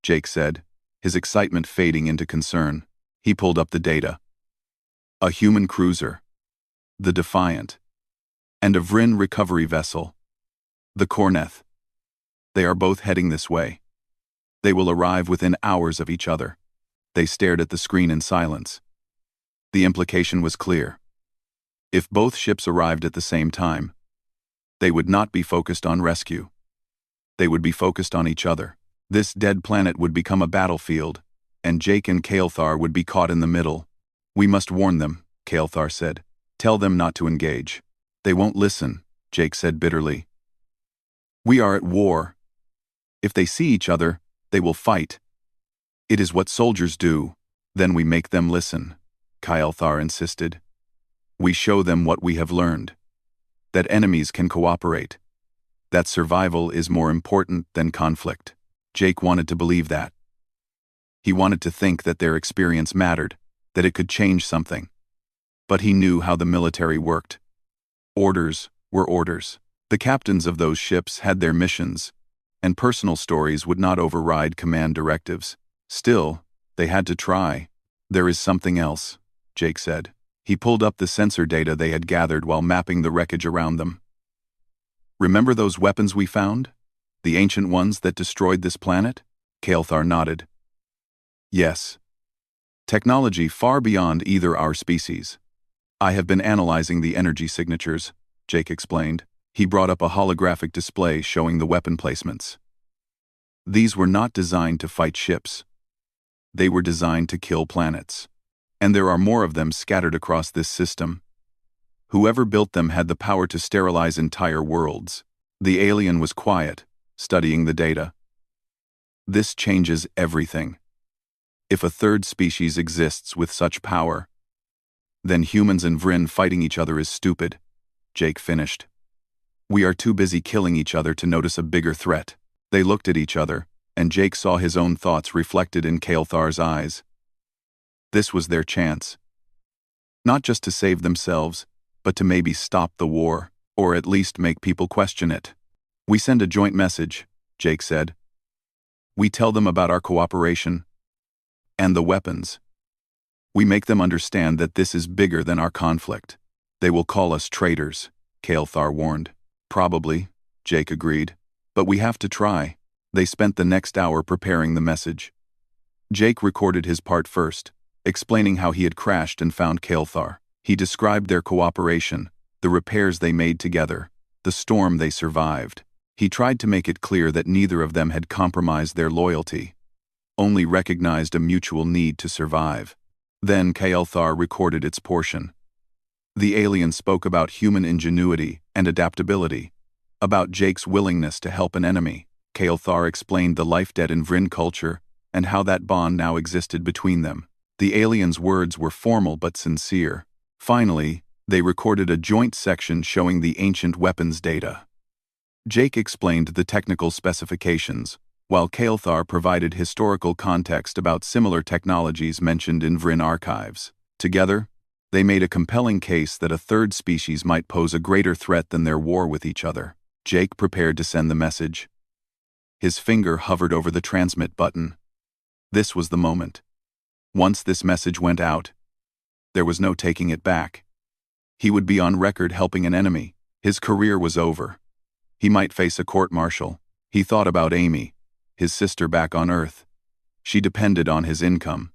Jake said, his excitement fading into concern. He pulled up the data. A human cruiser, the Defiant, and a Vryn recovery vessel, the Korneth. They are both heading this way. They will arrive within hours of each other. They stared at the screen in silence. The implication was clear. If both ships arrived at the same time, they would not be focused on rescue. They would be focused on each other. This dead planet would become a battlefield, and Jake and Kael'thar would be caught in the middle. We must warn them, Kael'thar said. Tell them not to engage. They won't listen, Jake said bitterly. We are at war. If they see each other, they will fight. It is what soldiers do. Then we make them listen, Kael'thar insisted. We show them what we have learned. That enemies can cooperate. That survival is more important than conflict. Jake wanted to believe that. He wanted to think that their experience mattered, that it could change something. But he knew how the military worked. Orders were orders. The captains of those ships had their missions, and personal stories would not override command directives. Still, they had to try. There is something else, Jake said. He pulled up the sensor data they had gathered while mapping the wreckage around them. Remember those weapons we found? The ancient ones that destroyed this planet? Kael'thar nodded. Yes. Technology far beyond either our species. I have been analyzing the energy signatures, Jake explained. He brought up a holographic display showing the weapon placements. These were not designed to fight ships. They were designed to kill planets. And there are more of them scattered across this system. Whoever built them had the power to sterilize entire worlds. The alien was quiet, studying the data. This changes everything. If a third species exists with such power, then humans and Vryn fighting each other is stupid, Jake finished. We are too busy killing each other to notice a bigger threat. They looked at each other, and Jake saw his own thoughts reflected in Kael'thar's eyes. This was their chance. Not just to save themselves, but to maybe stop the war, or at least make people question it. We send a joint message, Jake said. We tell them about our cooperation and the weapons. We make them understand that this is bigger than our conflict. They will call us traitors, Kael'thar warned. Probably, Jake agreed. But we have to try. They spent the next hour preparing the message. Jake recorded his part first, explaining how he had crashed and found Kael'thar. He described their cooperation, the repairs they made together, the storm they survived. He tried to make it clear that neither of them had compromised their loyalty, only recognized a mutual need to survive. Then Kael'thar recorded its portion. The alien spoke about human ingenuity and adaptability, about Jake's willingness to help an enemy. Kael'thar explained the life debt in Vryn culture and how that bond now existed between them. The alien's words were formal but sincere. Finally, they recorded a joint section showing the ancient weapons data. Jake explained the technical specifications, while Kael'thar provided historical context about similar technologies mentioned in Vryn archives. Together, they made a compelling case that a third species might pose a greater threat than their war with each other. Jake prepared to send the message. His finger hovered over the transmit button. This was the moment. Once this message went out, there was no taking it back. He would be on record helping an enemy. His career was over. He might face a court-martial. He thought about Amy, his sister back on Earth. She depended on his income.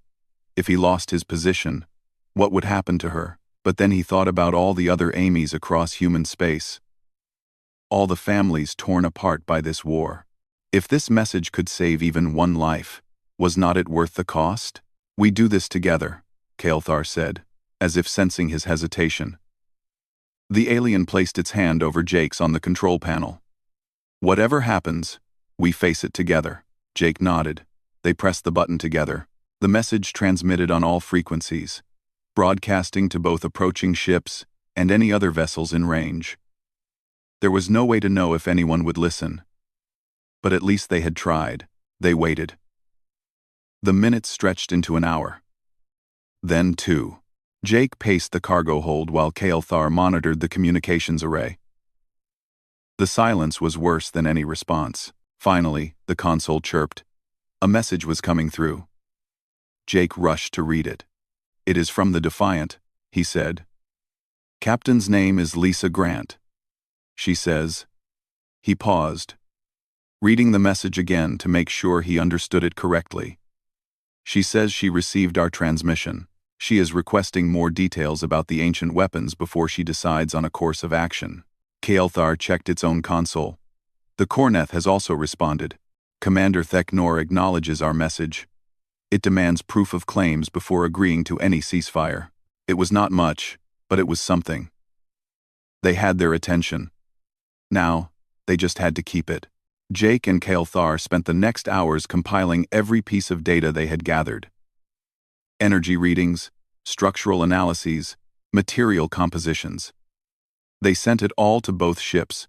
If he lost his position, what would happen to her? But then he thought about all the other Amys across human space. All the families torn apart by this war. If this message could save even one life, was not it worth the cost? We do this together, Kael'thar said, as if sensing his hesitation. The alien placed its hand over Jake's on the control panel. Whatever happens, we face it together. Jake nodded. They pressed the button together. The message transmitted on all frequencies, broadcasting to both approaching ships and any other vessels in range. There was no way to know if anyone would listen. But at least they had tried. They waited. The minutes stretched into an hour. Then 2. Jake paced the cargo hold while Kael'thar monitored the communications array. The silence was worse than any response. Finally, the console chirped. A message was coming through. Jake rushed to read it. It is from the Defiant, he said. Captain's name is Lisa Grant. She says. He paused, reading the message again to make sure he understood it correctly. She says she received our transmission. She is requesting more details about the ancient weapons before she decides on a course of action. Kael'thar checked its own console. The Corneth has also responded. Commander Theknor acknowledges our message. It demands proof of claims before agreeing to any ceasefire. It was not much, but it was something. They had their attention. Now, they just had to keep it. Jake and Kael'thar spent the next hours compiling every piece of data they had gathered. Energy readings, structural analyses, material compositions. They sent it all to both ships,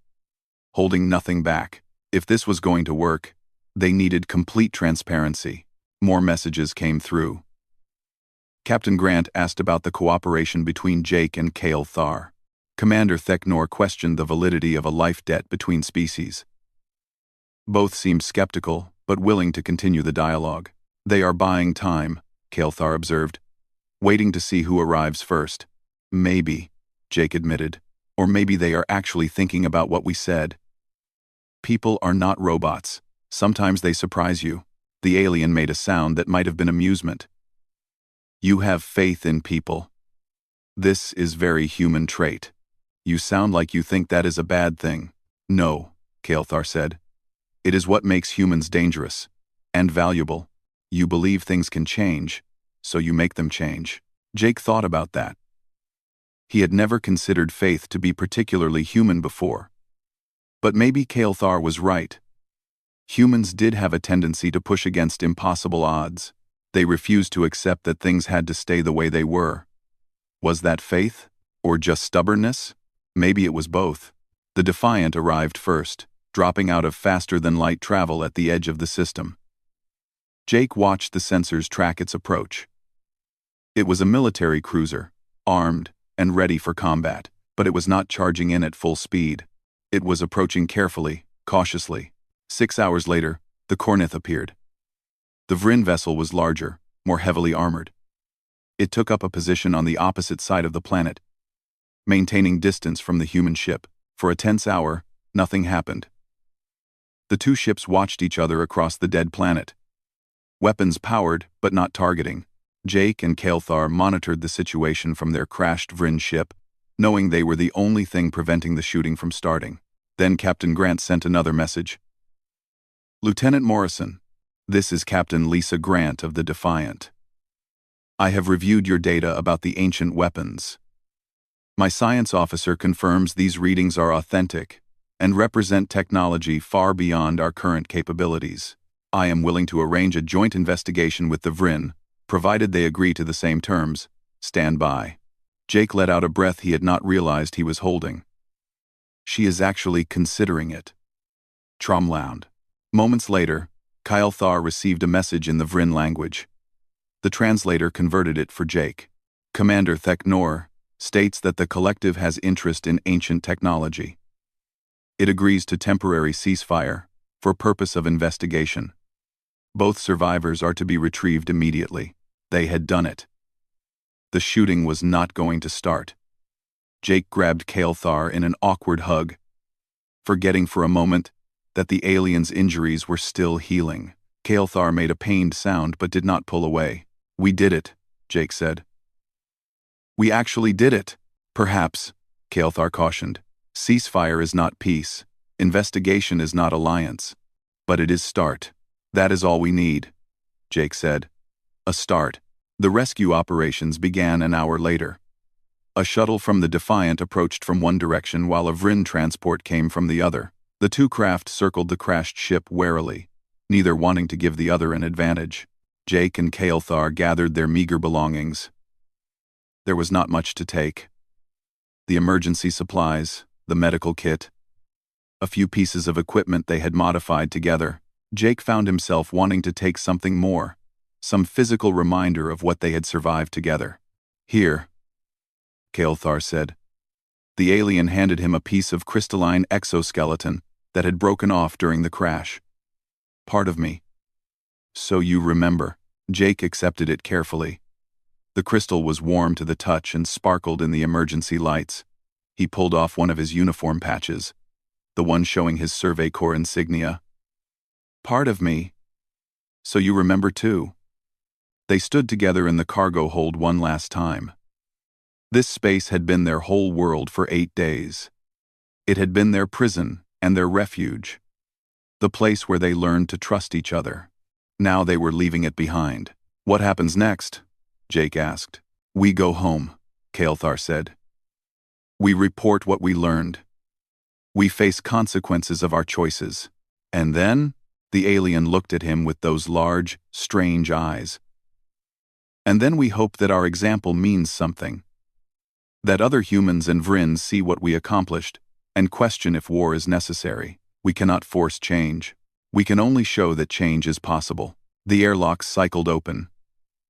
holding nothing back. If this was going to work, they needed complete transparency. More messages came through. Captain Grant asked about the cooperation between Jake and Kael'thar. Commander Theknor questioned the validity of a life debt between species. Both seemed skeptical, but willing to continue the dialogue. They are buying time, Kael'thar observed, waiting to see who arrives first. Maybe, Jake admitted, or maybe they are actually thinking about what we said. People are not robots. Sometimes they surprise you. The alien made a sound that might have been amusement. You have faith in people. This is very human trait. You sound like you think that is a bad thing. No, Kael'thar said. It is what makes humans dangerous and valuable. You believe things can change, so you make them change. Jake thought about that. He had never considered faith to be particularly human before. But maybe Kael'thar was right. Humans did have a tendency to push against impossible odds. They refused to accept that things had to stay the way they were. Was that faith? Or just stubbornness? Maybe it was both. The Defiant arrived first, dropping out of faster-than-light travel at the edge of the system. Jake watched the sensors track its approach. It was a military cruiser, armed and ready for combat, but it was not charging in at full speed. It was approaching carefully, cautiously. 6 hours later, the Kornith appeared. The Vryn vessel was larger, more heavily armored. It took up a position on the opposite side of the planet, maintaining distance from the human ship. For a tense hour, nothing happened. The two ships watched each other across the dead planet. Weapons powered, but not targeting. Jake and Kael'thar monitored the situation from their crashed Vryn ship, knowing they were the only thing preventing the shooting from starting. Then Captain Grant sent another message. Lieutenant Morrison, this is Captain Lisa Grant of the Defiant. I have reviewed your data about the ancient weapons. My science officer confirms these readings are authentic and represent technology far beyond our current capabilities. I am willing to arrange a joint investigation with the Vryn, provided they agree to the same terms. Stand by. Jake let out a breath he had not realized he was holding. She is actually considering it. Tromlound. Moments later, Kael'thar received a message in the Vryn language. The translator converted it for Jake. Commander Theknor states that the collective has interest in ancient technology. It agrees to temporary ceasefire for purpose of investigation. Both survivors are to be retrieved immediately. They had done it. The shooting was not going to start. Jake grabbed Kael'thar in an awkward hug, forgetting for a moment that the alien's injuries were still healing. Kael'thar made a pained sound but did not pull away. We did it, Jake said. We actually did it. Perhaps, Kael'thar cautioned. Ceasefire is not peace. Investigation is not alliance. But it is start. That is all we need, Jake said. A start. The rescue operations began an hour later. A shuttle from the Defiant approached from one direction while a Vryn transport came from the other. The two craft circled the crashed ship warily, neither wanting to give the other an advantage. Jake and Kael'thar gathered their meager belongings. There was not much to take. The emergency supplies, the medical kit, a few pieces of equipment they had modified together. Jake found himself wanting to take something more, some physical reminder of what they had survived together. Here, Kael'thar said. The alien handed him a piece of crystalline exoskeleton that had broken off during the crash. Part of me. So you remember. Jake accepted it carefully. The crystal was warm to the touch and sparkled in the emergency lights. He pulled off one of his uniform patches, the one showing his Survey Corps insignia. Part of me. So you remember too. They stood together in the cargo hold one last time. This space had been their whole world for 8 days. It had been their prison and their refuge, the place where they learned to trust each other. Now they were leaving it behind. What happens next? Jake asked. We go home, Kael'thar said. We report what we learned. We face consequences of our choices. And then, the alien looked at him with those large, strange eyes. And then we hope that our example means something. That other humans and Vryn see what we accomplished, and question if war is necessary. We cannot force change. We can only show that change is possible. The airlocks cycled open.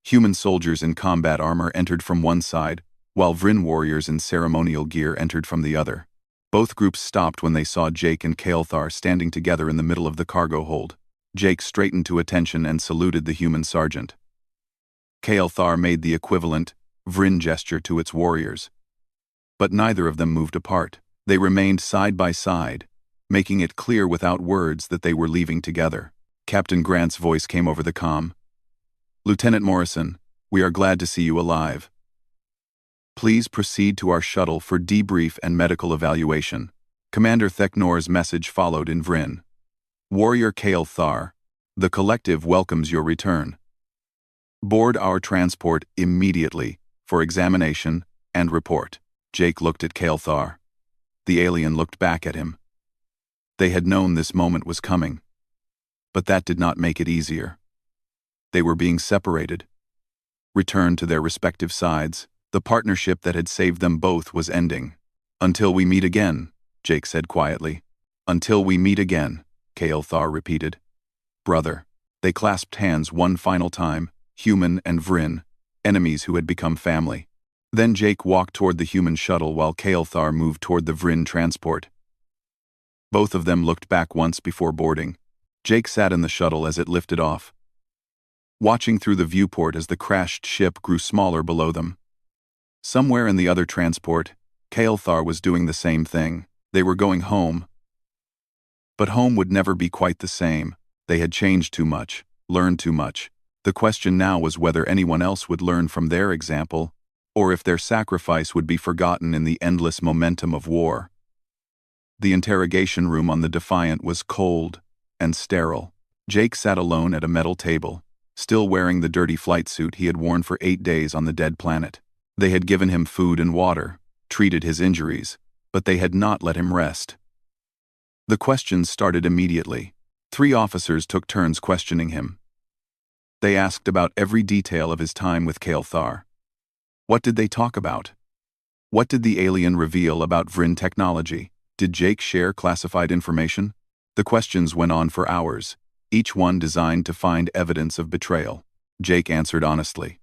Human soldiers in combat armor entered from one side, while Vryn warriors in ceremonial gear entered from the other. Both groups stopped when they saw Jake and Kael'thar standing together in the middle of the cargo hold. Jake straightened to attention and saluted the human sergeant. Kael'thar made the equivalent Vryn gesture to its warriors. But neither of them moved apart. They remained side by side, making it clear without words that they were leaving together. Captain Grant's voice came over the comm. Lieutenant Morrison, we are glad to see you alive. Please proceed to our shuttle for debrief and medical evaluation. Commander Theknor's message followed in Vrin. Warrior Kale Thar, the collective welcomes your return. Board our transport immediately for examination and report. Jake looked at Kale Thar. The alien looked back at him. They had known this moment was coming. But that did not make it easier. They were being separated. Returned to their respective sides, the partnership that had saved them both was ending. Until we meet again, Jake said quietly. Until we meet again, Kale Thar repeated. Brother. They clasped hands one final time, Human and Vrin, enemies who had become family. Then Jake walked toward the human shuttle while Kale Thar moved toward the Vrin transport. Both of them looked back once before boarding. Jake sat in the shuttle as it lifted off, watching through the viewport as the crashed ship grew smaller below them. Somewhere in the other transport, Kale Thar was doing the same thing. They were going home. But home would never be quite the same. They had changed too much, learned too much. The question now was whether anyone else would learn from their example, or if their sacrifice would be forgotten in the endless momentum of war. The interrogation room on the Defiant was cold and sterile. Jake sat alone at a metal table, still wearing the dirty flight suit he had worn for 8 days on the dead planet. They had given him food and water, treated his injuries, but they had not let him rest. The questions started immediately. 3 officers took turns questioning him. They asked about every detail of his time with Kale Thar. What did they talk about? What did the alien reveal about Vrin technology? Did Jake share classified information? The questions went on for hours, each one designed to find evidence of betrayal. Jake answered honestly.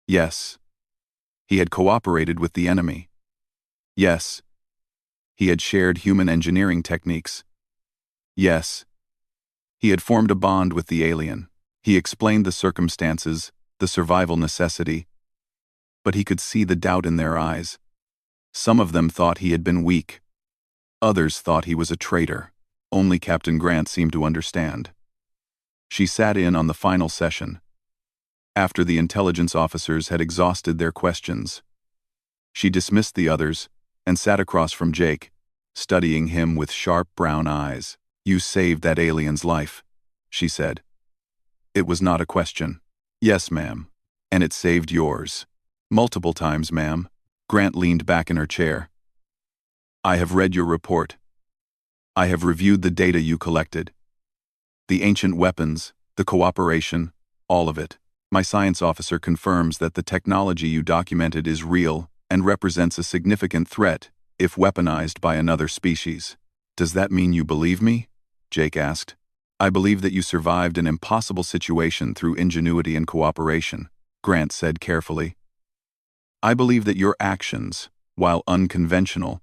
Yes. He had cooperated with the enemy. Yes. He had shared human engineering techniques. Yes. He had formed a bond with the alien. He explained the circumstances, the survival necessity, but he could see the doubt in their eyes. Some of them thought he had been weak. Others thought he was a traitor. Only Captain Grant seemed to understand. She sat in on the final session. After the intelligence officers had exhausted their questions, she dismissed the others and sat across from Jake, studying him with sharp brown eyes. You saved that alien's life, she said. It was not a question. Yes, ma'am. And it saved yours. Multiple times, ma'am. Grant leaned back in her chair. I have read your report. I have reviewed the data you collected. The ancient weapons, the cooperation, all of it. My science officer confirms that the technology you documented is real and represents a significant threat if weaponized by another species. Does that mean you believe me? Jake asked. I believe that you survived an impossible situation through ingenuity and cooperation, Grant said carefully. I believe that your actions, while unconventional,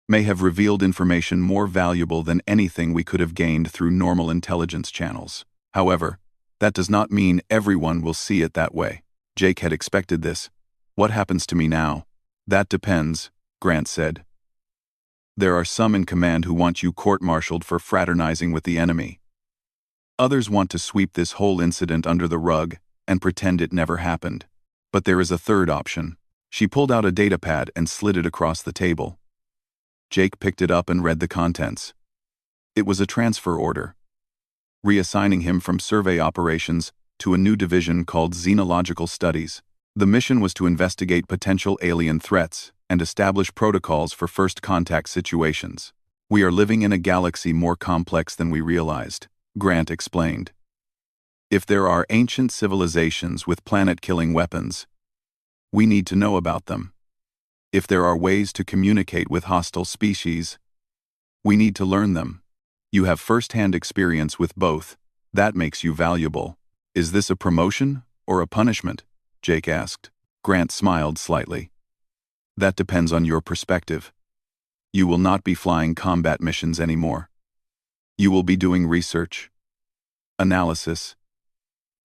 may have revealed information more valuable than anything we could have gained through normal intelligence channels. However, that does not mean everyone will see it that way. Jake had expected this. What happens to me now? That depends, Grant said. There are some in command who want you court-martialed for fraternizing with the enemy. Others want to sweep this whole incident under the rug and pretend it never happened. But there is a third option. She pulled out a datapad and slid it across the table. Jake picked it up and read the contents. It was a transfer order, reassigning him from survey operations to a new division called Xenological Studies. The mission was to investigate potential alien threats and establish protocols for first contact situations. We are living in a galaxy more complex than we realized, Grant explained. If there are ancient civilizations with planet-killing weapons, we need to know about them. If there are ways to communicate with hostile species, we need to learn them. You have first-hand experience with both. That makes you valuable. Is this a promotion or a punishment? Jake asked. Grant smiled slightly. That depends on your perspective. You will not be flying combat missions anymore. You will be doing research, analysis,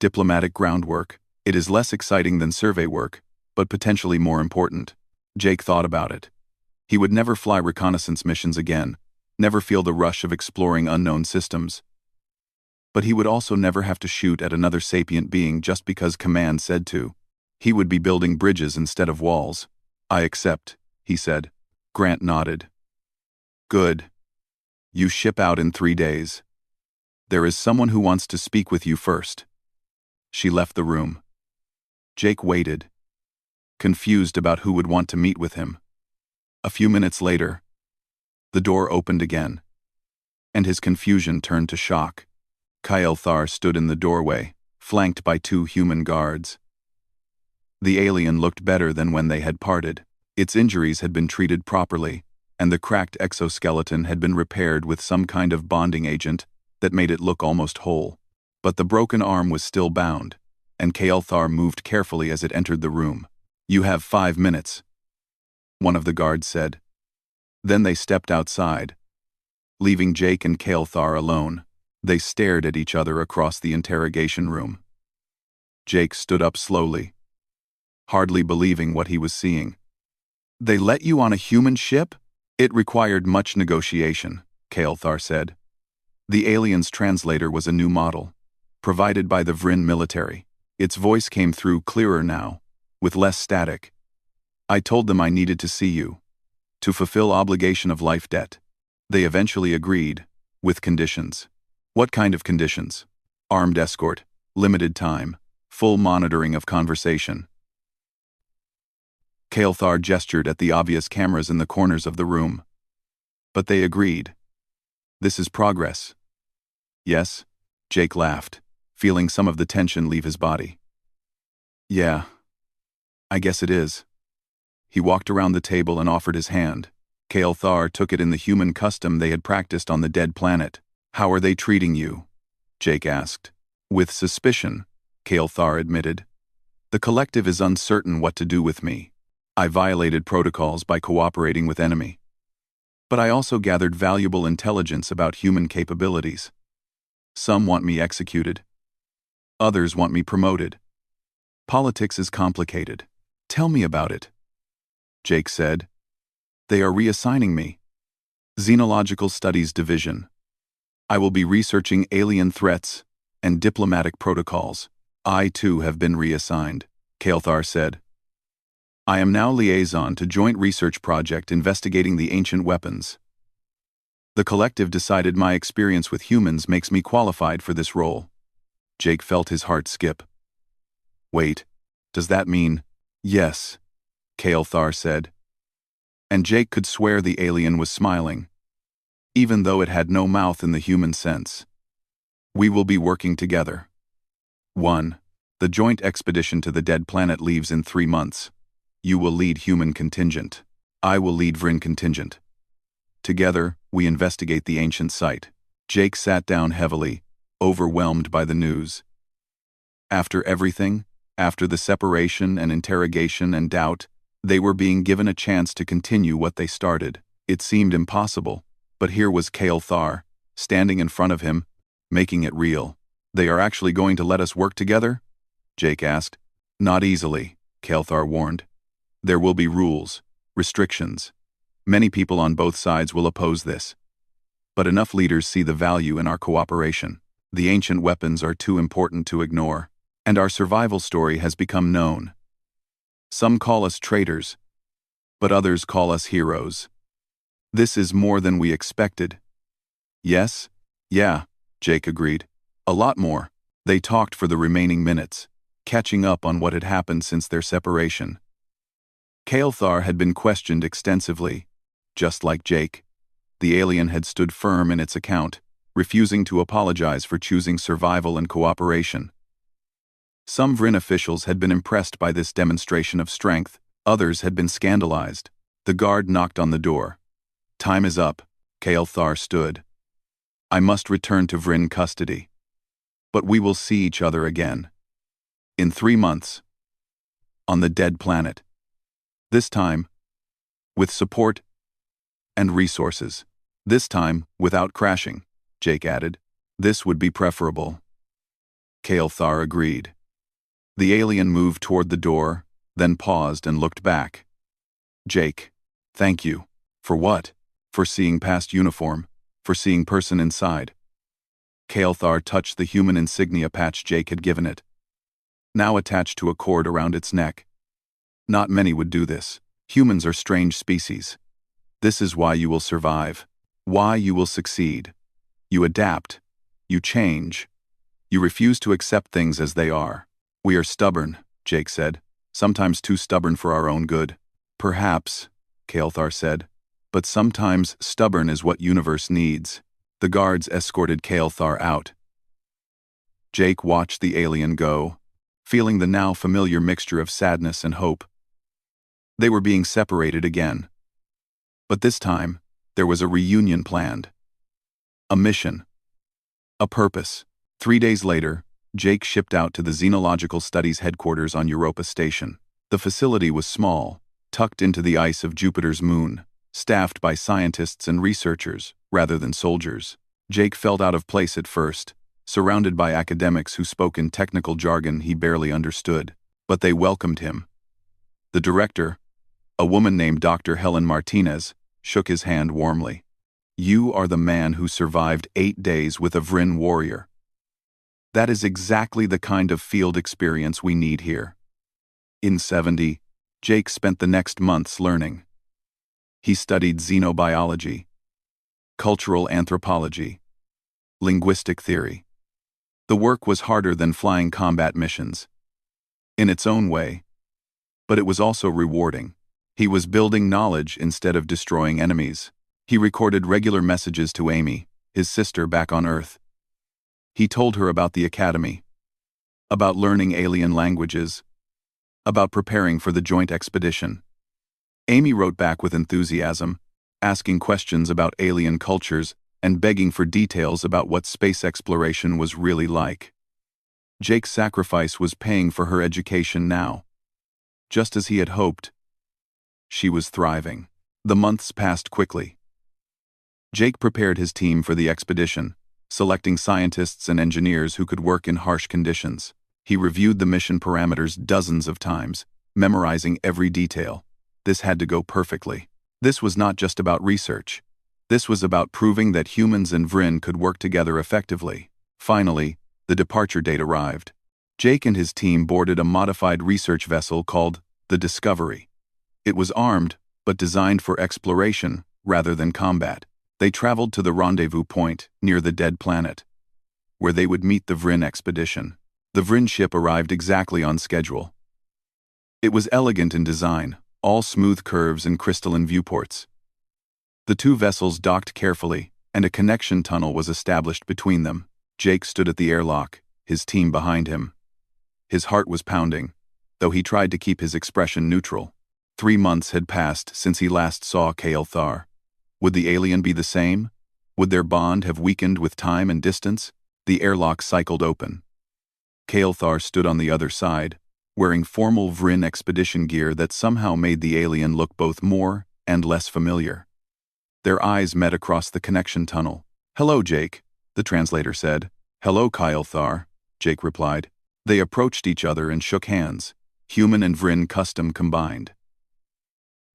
diplomatic groundwork. It is less exciting than survey work, but potentially more important. Jake thought about it. He would never fly reconnaissance missions again, never feel the rush of exploring unknown systems. But he would also never have to shoot at another sapient being just because command said to. He would be building bridges instead of walls. I accept, he said. Grant nodded. Good. You ship out in 3 days. There is someone who wants to speak with you first. She left the room. Jake waited, confused about who would want to meet with him. A few minutes later, the door opened again, and his confusion turned to shock. Kael'thar stood in the doorway, flanked by 2 human guards. The alien looked better than when they had parted. Its injuries had been treated properly, and the cracked exoskeleton had been repaired with some kind of bonding agent that made it look almost whole. But the broken arm was still bound, and Kael'thar moved carefully as it entered the room. You have 5 minutes, one of the guards said. Then they stepped outside, leaving Jake and Kael'thar alone. They stared at each other across the interrogation room. Jake stood up slowly, hardly believing what he was seeing. They let you on a human ship? It required much negotiation, Kael'thar said. The alien's translator was a new model, provided by the Vryn military. Its voice came through clearer now, with less static. I told them I needed to see you, to fulfill obligation of life debt. They eventually agreed, with conditions. What kind of conditions? Armed escort, limited time, full monitoring of conversation. Kael'thar gestured at the obvious cameras in the corners of the room. But they agreed. This is progress. Yes? Jake laughed, feeling some of the tension leave his body. Yeah, I guess it is. He walked around the table and offered his hand. Kael'thar took it in the human custom they had practiced on the dead planet. How are they treating you? Jake asked. With suspicion, Kael'thar admitted. The collective is uncertain what to do with me. I violated protocols by cooperating with enemy. But I also gathered valuable intelligence about human capabilities. Some want me executed. Others want me promoted. Politics is complicated. Tell me about it. Jake said. They are reassigning me. Xenological Studies Division. I will be researching alien threats and diplomatic protocols. I too have been reassigned, Kael'thar said. I am now liaison to Joint Research Project investigating the ancient weapons. The collective decided my experience with humans makes me qualified for this role. Jake felt his heart skip. Wait, does that mean? Yes, Kael'thar said. And Jake could swear the alien was smiling, even though it had no mouth in the human sense. We will be working together. 1. The joint expedition to the dead planet leaves in 3 months. You will lead human contingent. I will lead Vryn contingent. Together, we investigate the ancient site. Jake sat down heavily, overwhelmed by the news. After everything, after the separation and interrogation and doubt, they were being given a chance to continue what they started. It seemed impossible, but here was Kael'thar, standing in front of him, making it real. They are actually going to let us work together? Jake asked. Not easily, Kael'thar warned. There will be rules, restrictions. Many people on both sides will oppose this. But enough leaders see the value in our cooperation. The ancient weapons are too important to ignore, and our survival story has become known. Some call us traitors, but others call us heroes. This is more than we expected. Yes? Yeah, Jake agreed. A lot more. They talked for the remaining minutes, catching up on what had happened since their separation. Kael'thar had been questioned extensively. Just like Jake, the alien had stood firm in its account, refusing to apologize for choosing survival and cooperation. Some Vryn officials had been impressed by this demonstration of strength, others had been scandalized. The guard knocked on the door. Time is up, Kael'thar stood. I must return to Vryn custody. But we will see each other again. In 3 months. On the dead planet. This time, with support and resources. This time, without crashing, Jake added. This would be preferable. Kael'thar agreed. The alien moved toward the door, then paused and looked back. Jake, thank you. For what? For seeing past uniform, for seeing person inside. Kael'thar touched the human insignia patch Jake had given it. now attached to a cord around its neck. Not many would do this. Humans are strange species. This is why you will survive. Why you will succeed. You adapt. You change. You refuse to accept things as they are. We are stubborn, Jake said, sometimes too stubborn for our own good. Perhaps, Kael'thar said, but sometimes stubborn is what universe needs. The guards escorted Kael'thar out. Jake watched the alien go, feeling the now familiar mixture of sadness and hope. They were being separated again. But this time, there was a reunion planned. A mission. A purpose. 3 days later, Jake shipped out to the Xenological Studies headquarters on Europa Station. The facility was small, tucked into the ice of Jupiter's moon, staffed by scientists and researchers, rather than soldiers. Jake felt out of place at first, surrounded by academics who spoke in technical jargon he barely understood, but they welcomed him. The director, a woman named Dr. Helen Martinez, shook his hand warmly. You are the man who survived 8 days with a Vryn warrior. That is exactly the kind of field experience we need here. In 70, Jake spent the next months learning. He studied xenobiology, cultural anthropology, linguistic theory. The work was harder than flying combat missions, in its own way, but it was also rewarding. He was building knowledge instead of destroying enemies. He recorded regular messages to Amy, his sister back on Earth. He told her about the academy, about learning alien languages, about preparing for the joint expedition. Amy wrote back with enthusiasm, asking questions about alien cultures and begging for details about what space exploration was really like. Jake's sacrifice was paying for her education now. Just as he had hoped, she was thriving. The months passed quickly. Jake prepared his team for the expedition, selecting scientists and engineers who could work in harsh conditions. He reviewed the mission parameters dozens of times, memorizing every detail. This had to go perfectly. This was not just about research. This was about proving that humans and Vryn could work together effectively. Finally, the departure date arrived. Jake and his team boarded a modified research vessel called the Discovery. It was armed, but designed for exploration rather than combat. They traveled to the rendezvous point near the dead planet, where they would meet the Vryn expedition. The Vryn ship arrived exactly on schedule. It was elegant in design, all smooth curves and crystalline viewports. The two vessels docked carefully, and a connection tunnel was established between them. Jake stood at the airlock, his team behind him. His heart was pounding, though he tried to keep his expression neutral. 3 months had passed since he last saw Kael'thar. Would the alien be the same? Would their bond have weakened with time and distance? The airlock cycled open. Kael'thar stood on the other side, wearing formal Vryn expedition gear that somehow made the alien look both more and less familiar. Their eyes met across the connection tunnel. "Hello, Jake," the translator said. "Hello, Kael'thar," Jake replied. They approached each other and shook hands, human and Vryn custom combined.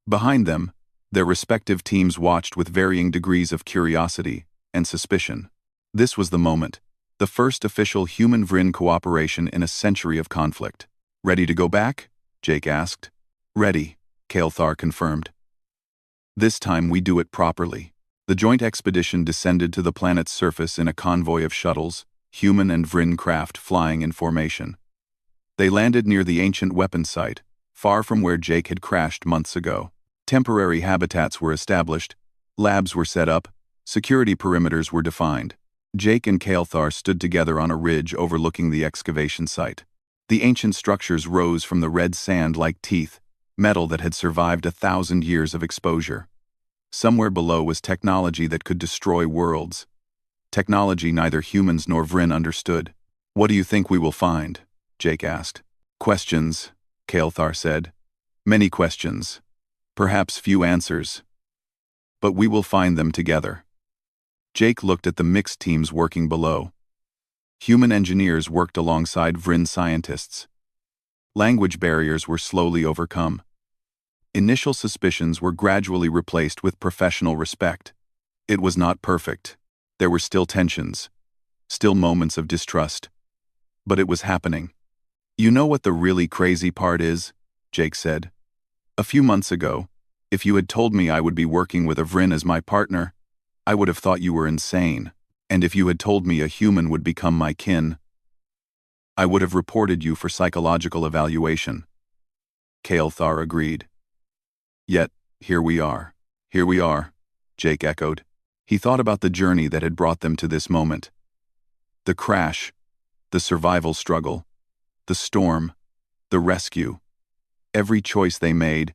Behind them, their respective teams watched with varying degrees of curiosity and suspicion. This was the moment, the first official human-Vryn cooperation in a century of conflict. "Ready to go back?" Jake asked. "Ready," Kael'thar confirmed. "This time we do it properly." The joint expedition descended to the planet's surface in a convoy of shuttles, human and Vryn craft flying in formation. They landed near the ancient weapons site, far from where Jake had crashed months ago. Temporary habitats were established, labs were set up, security perimeters were defined. Jake and Kael'thar stood together on a ridge overlooking the excavation site. The ancient structures rose from the red sand like teeth, metal that had survived 1,000 years of exposure. Somewhere below was technology that could destroy worlds. Technology neither humans nor Vryn understood. "What do you think we will find?" Jake asked. "Questions," Kael'thar said. "Many questions. Perhaps few answers. But we will find them together." Jake looked at the mixed teams working below. Human engineers worked alongside Vryn scientists. Language barriers were slowly overcome. Initial suspicions were gradually replaced with professional respect. It was not perfect. There were still tensions, still moments of distrust. But it was happening. You know what the really crazy part is? Jake said. A few months ago, if you had told me I would be working with a Vryn as my partner, I would have thought you were insane. And if you had told me a human would become my kin, I would have reported you for psychological evaluation. Kael'thar agreed. Yet, here we are. Here we are, Jake echoed. He thought about the journey that had brought them to this moment. The crash, the survival struggle, the storm, the rescue. Every choice they made,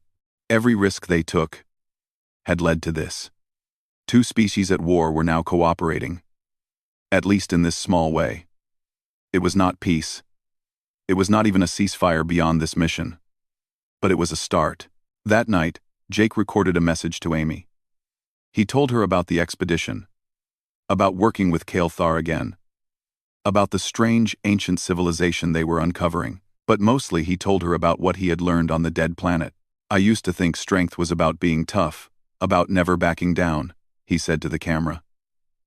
every risk they took, had led to this. Two species at war were now cooperating. At least in this small way. It was not peace. It was not even a ceasefire beyond this mission. But it was a start. That night, Jake recorded a message to Amy. He told her about the expedition, about working with Kael'thar again, about the strange ancient civilization they were uncovering, but mostly he told her about what he had learned on the dead planet. I used to think strength was about being tough, about never backing down, he said to the camera.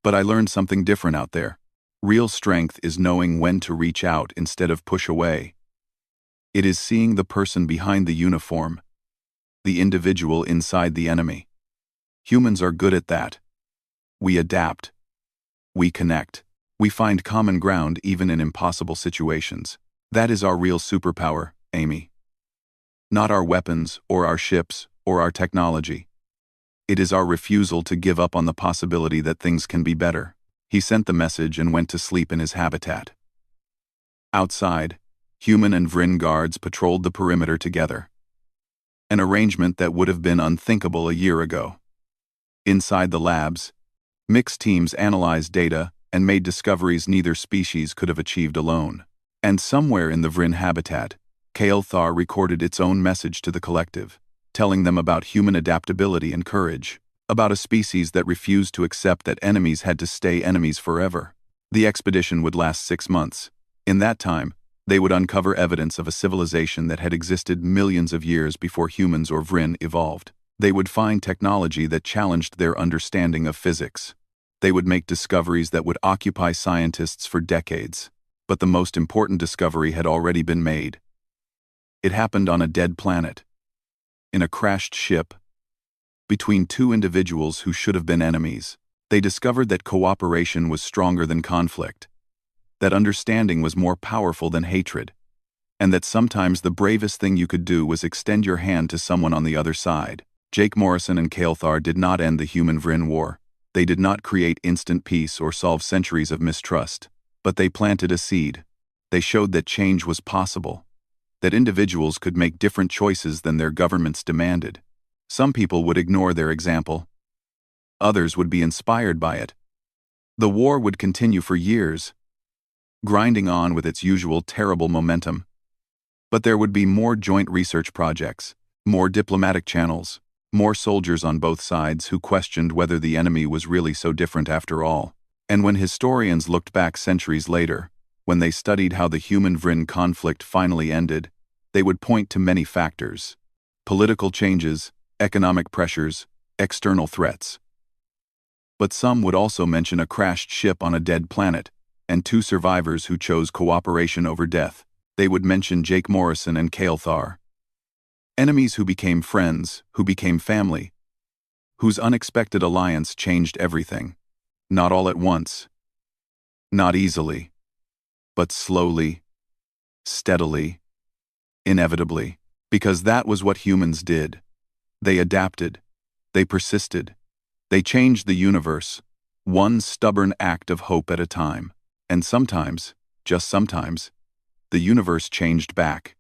But I learned something different out there. Real strength is knowing when to reach out instead of push away. It is seeing the person behind the uniform, the individual inside the enemy. Humans are good at that. We adapt. We connect. We find common ground even in impossible situations. That is our real superpower, Amy. Not our weapons, or our ships, or our technology. It is our refusal to give up on the possibility that things can be better. He sent the message and went to sleep in his habitat. Outside, human and Vryn guards patrolled the perimeter together. An arrangement that would have been unthinkable a year ago. Inside the labs, mixed teams analyzed data and made discoveries neither species could have achieved alone. And somewhere in the Vryn habitat, Kael'thar recorded its own message to the collective, telling them about human adaptability and courage, about a species that refused to accept that enemies had to stay enemies forever. The expedition would last 6 months. In that time, they would uncover evidence of a civilization that had existed millions of years before humans or Vryn evolved. They would find technology that challenged their understanding of physics. They would make discoveries that would occupy scientists for decades. But the most important discovery had already been made. It happened on a dead planet. In a crashed ship. Between two individuals who should have been enemies, they discovered that cooperation was stronger than conflict, that understanding was more powerful than hatred, and that sometimes the bravest thing you could do was extend your hand to someone on the other side. Jake Morrison and Kael'thar did not end the human-Vryn war. They did not create instant peace or solve centuries of mistrust, but they planted a seed. They showed that change was possible, that individuals could make different choices than their governments demanded. Some people would ignore their example. Others would be inspired by it. The war would continue for years, grinding on with its usual terrible momentum. But there would be more joint research projects, more diplomatic channels, more soldiers on both sides who questioned whether the enemy was really so different after all. And when historians looked back centuries later, when they studied how the human-Vryn conflict finally ended, they would point to many factors: political changes, economic pressures, external threats. But some would also mention a crashed ship on a dead planet, and 2 survivors who chose cooperation over death. They would mention Jake Morrison and Kael'thar. Enemies who became friends, who became family, whose unexpected alliance changed everything. Not all at once. Not easily. But slowly, steadily, inevitably. Because that was what humans did. They adapted. They persisted. They changed the universe, one stubborn act of hope at a time. And sometimes, just sometimes, the universe changed back.